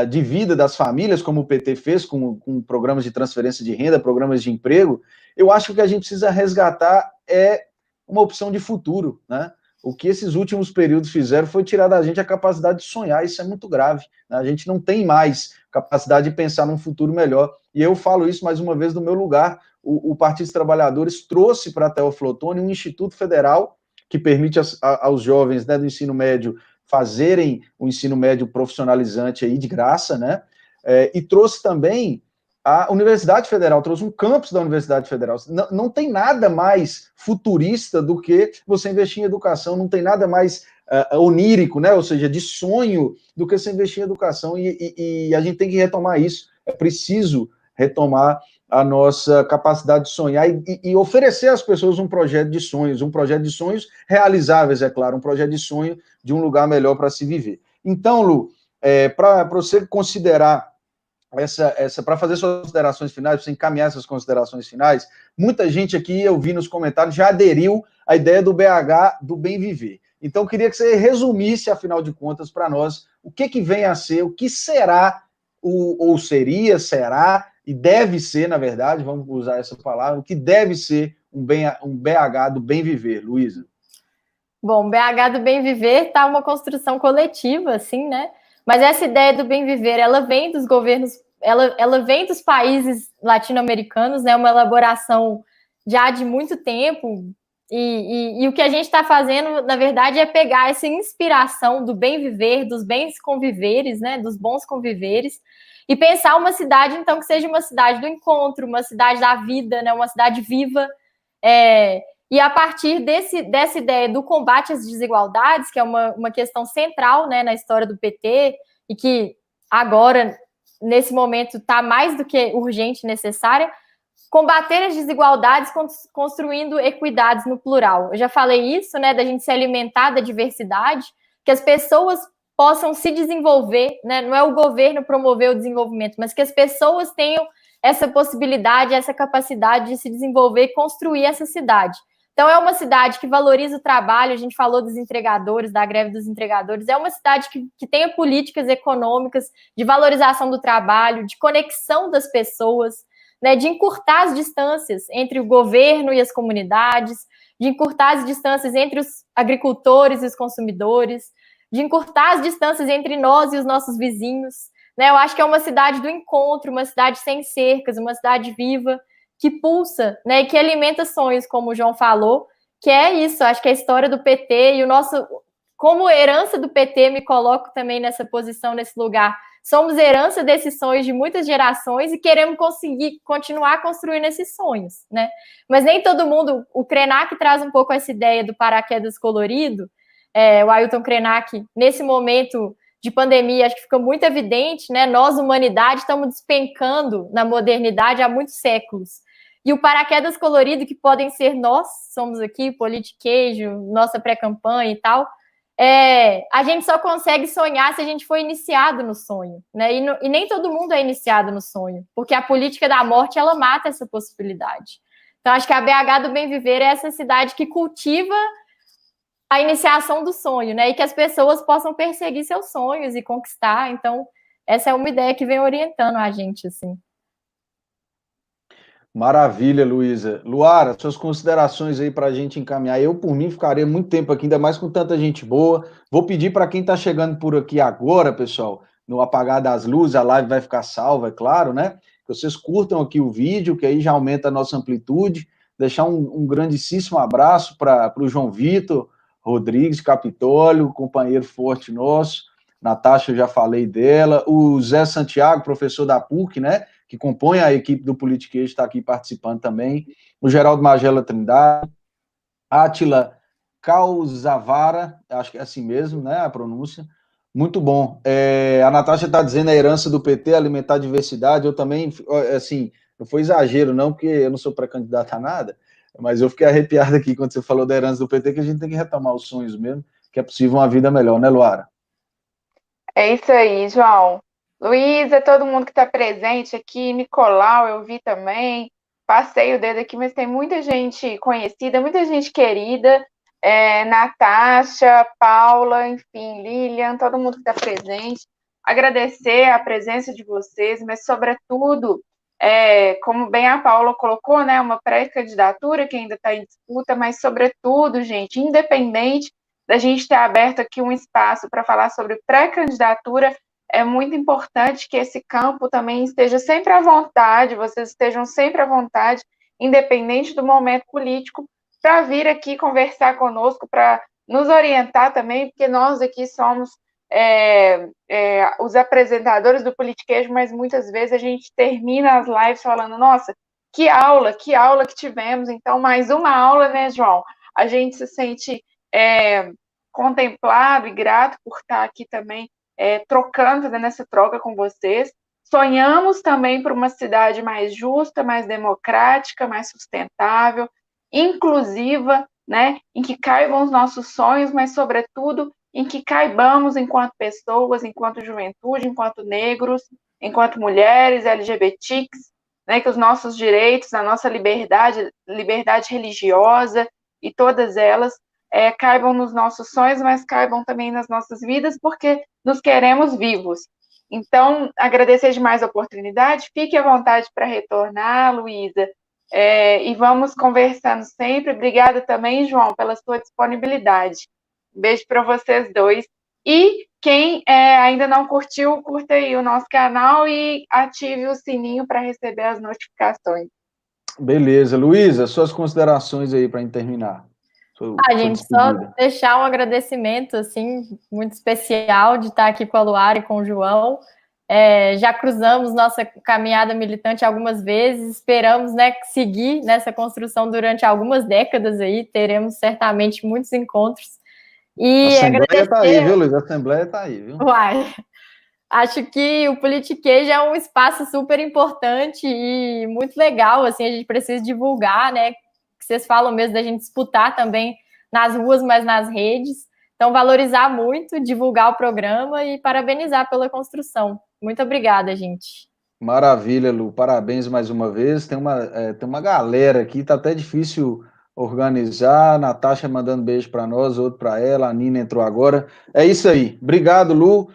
de vida das famílias, como o PT fez com programas de transferência de renda, programas de emprego, eu acho que o que a gente precisa resgatar é uma opção de futuro, né? O que esses últimos períodos fizeram foi tirar da gente a capacidade de sonhar, isso é muito grave, né? A gente não tem mais capacidade de pensar num futuro melhor, e eu falo isso mais uma vez do meu lugar. O Partido dos Trabalhadores trouxe para a Teoflotone um instituto federal que permite aos jovens, né, do ensino médio fazerem o ensino médio profissionalizante aí de graça, né? E trouxe também a Universidade Federal, trouxe um campus da Universidade Federal. Não tem nada mais futurista do que você investir em educação, não tem nada mais onírico, né? Ou seja, de sonho, do que você investir em educação, e a gente tem que retomar isso. É preciso retomar a nossa capacidade de sonhar e oferecer às pessoas um projeto de sonhos realizáveis, é claro, um projeto de sonho de um lugar melhor para se viver. Então, Lu, para você considerar para fazer suas considerações finais, para você encaminhar essas considerações finais, muita gente aqui, eu vi nos comentários, já aderiu à ideia do BH, do bem viver. Então, eu queria que você resumisse, afinal de contas, para nós, o que vem a ser, o que será, ou seria, será, e deve ser, na verdade, vamos usar essa palavra, o que deve ser um BH do bem viver, Luísa? Bom, BH do bem viver está uma construção coletiva, assim, né? Mas essa ideia do bem viver, ela vem dos governos, ela vem dos países latino-americanos, né? Uma elaboração já de muito tempo. E o que a gente está fazendo, na verdade, é pegar essa inspiração do bem viver, dos bens conviveres, né? Dos bons conviveres, e pensar uma cidade, então, que seja uma cidade do encontro, uma cidade da vida, né? Uma cidade viva. E a partir dessa ideia do combate às desigualdades, que é uma questão central, né, na história do PT, e que agora, nesse momento, está mais do que urgente e necessária, combater as desigualdades construindo equidades no plural. Eu já falei isso, né, da gente se alimentar da diversidade, que as pessoas possam se desenvolver, né, não é o governo promover o desenvolvimento, mas que as pessoas tenham essa possibilidade, essa capacidade de se desenvolver e construir essa cidade. Então, é uma cidade que valoriza o trabalho, a gente falou dos entregadores, da greve dos entregadores, é uma cidade que tenha políticas econômicas de valorização do trabalho, de conexão das pessoas, né, de encurtar as distâncias entre o governo e as comunidades, de encurtar as distâncias entre os agricultores e os consumidores, de encurtar as distâncias entre nós e os nossos vizinhos, né? Eu acho que é uma cidade do encontro, uma cidade sem cercas, uma cidade viva, que pulsa, né, e que alimenta sonhos, como o João falou, que é isso, acho que é a história do PT, e o nosso, como herança do PT, me coloco também nessa posição, nesse lugar, somos herança desses sonhos de muitas gerações e queremos conseguir continuar construindo esses sonhos, né, mas nem todo mundo, o Krenak traz um pouco essa ideia do paraquedas colorido, o Ailton Krenak, nesse momento de pandemia, acho que fica muito evidente, né, nós, humanidade, estamos despencando na modernidade há muitos séculos. E o paraquedas colorido, que podem ser nós, somos aqui, Politiqueijo, nossa pré-campanha e tal, a gente só consegue sonhar se a gente for iniciado no sonho, né? E nem todo mundo é iniciado no sonho, porque a política da morte, ela mata essa possibilidade. Então, acho que a BH do Bem Viver é essa cidade que cultiva a iniciação do sonho, né? E que as pessoas possam perseguir seus sonhos e conquistar. Então, essa é uma ideia que vem orientando a gente, assim. Maravilha, Luísa. Luara, suas considerações aí para a gente encaminhar. Eu, por mim, ficaria muito tempo aqui, ainda mais com tanta gente boa. Vou pedir para quem está chegando por aqui agora, pessoal, no apagar das luzes, a live vai ficar salva, é claro, né? Que vocês curtam aqui o vídeo, que aí já aumenta a nossa amplitude. Deixar um grandíssimo abraço para o João Vitor Rodrigues, Capitólio, companheiro forte nosso. Natasha, eu já falei dela. O Zé Santiago, professor da PUC, né? Que compõe a equipe do Politiquês, está aqui participando também, o Geraldo Magela Trindade, Átila Causavara, acho que é assim mesmo, né, a pronúncia, muito bom. A Natasha está dizendo a herança do PT, alimentar a diversidade, eu também, assim, não foi exagero não, porque eu não sou pré-candidato a nada, mas eu fiquei arrepiado aqui quando você falou da herança do PT, que a gente tem que retomar os sonhos mesmo, que é possível uma vida melhor, né, Luara? É isso aí, João. Luísa, todo mundo que está presente aqui, Nicolau, eu vi também. Passei o dedo aqui, mas tem muita gente conhecida, muita gente querida. Natasha, Paula, enfim, Lilian, todo mundo que está presente. Agradecer a presença de vocês, mas, sobretudo, como bem a Paula colocou, né, uma pré-candidatura que ainda está em disputa, mas, sobretudo, gente, independente da gente ter aberto aqui um espaço para falar sobre pré-candidatura, é muito importante que esse campo também esteja sempre à vontade, vocês estejam sempre à vontade, independente do momento político, para vir aqui conversar conosco, para nos orientar também, porque nós aqui somos os apresentadores do Politiquês, mas muitas vezes a gente termina as lives falando, nossa, que aula que tivemos, então mais uma aula, né, João? A gente se sente contemplado e grato por estar aqui também trocando, fazendo essa troca com vocês. Sonhamos também por uma cidade mais justa, mais democrática, mais sustentável, inclusiva, né, em que caibam os nossos sonhos, mas, sobretudo, em que caibamos enquanto pessoas, enquanto juventude, enquanto negros, enquanto mulheres, LGBTs, né, que os nossos direitos, a nossa liberdade religiosa e todas elas caibam nos nossos sonhos, mas caibam também nas nossas vidas, porque nos queremos vivos. Então, agradecer demais a oportunidade, fique à vontade para retornar, Luísa, e vamos conversando sempre. Obrigada também, João, pela sua disponibilidade. Um beijo para vocês dois. E quem ainda não curtiu, curta aí o nosso canal e ative o sininho para receber as notificações. Beleza. Luísa, suas considerações aí para terminar. Gente, só deixar um agradecimento, assim, muito especial de estar aqui com a Luara e com o João. Já cruzamos nossa caminhada militante algumas vezes, esperamos, né, seguir nessa construção durante algumas décadas aí, teremos certamente muitos encontros. E a Assembleia está aí, viu, Luiz? A Assembleia está aí, viu? Uai, acho que o Politiquês é um espaço super importante e muito legal, assim, a gente precisa divulgar, né, que vocês falam mesmo da gente disputar também nas ruas, mas nas redes. Então, valorizar muito, divulgar o programa e parabenizar pela construção. Muito obrigada, gente. Maravilha, Lu. Parabéns mais uma vez. Tem uma galera aqui, tá até difícil organizar. A Natasha mandando beijo para nós, outro para ela. A Nina entrou agora. É isso aí. Obrigado, Lu.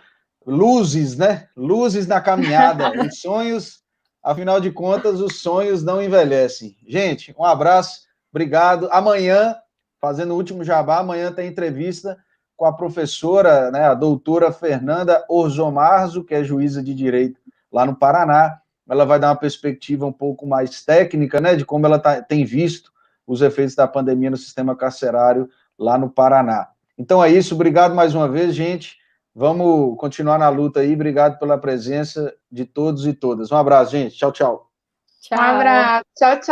Luzes, né? Luzes na caminhada. Os sonhos, afinal de contas, os sonhos não envelhecem. Gente, um abraço. Obrigado. Amanhã, fazendo o último jabá, amanhã tem entrevista com a professora, né, a doutora Fernanda Orzomarzo, que é juíza de direito lá no Paraná. Ela vai dar uma perspectiva um pouco mais técnica, né, de como ela tem visto os efeitos da pandemia no sistema carcerário lá no Paraná. Então é isso, obrigado mais uma vez, gente. Vamos continuar na luta aí. Obrigado pela presença de todos e todas. Um abraço, gente. Tchau, tchau. Um abraço. Tchau, tchau.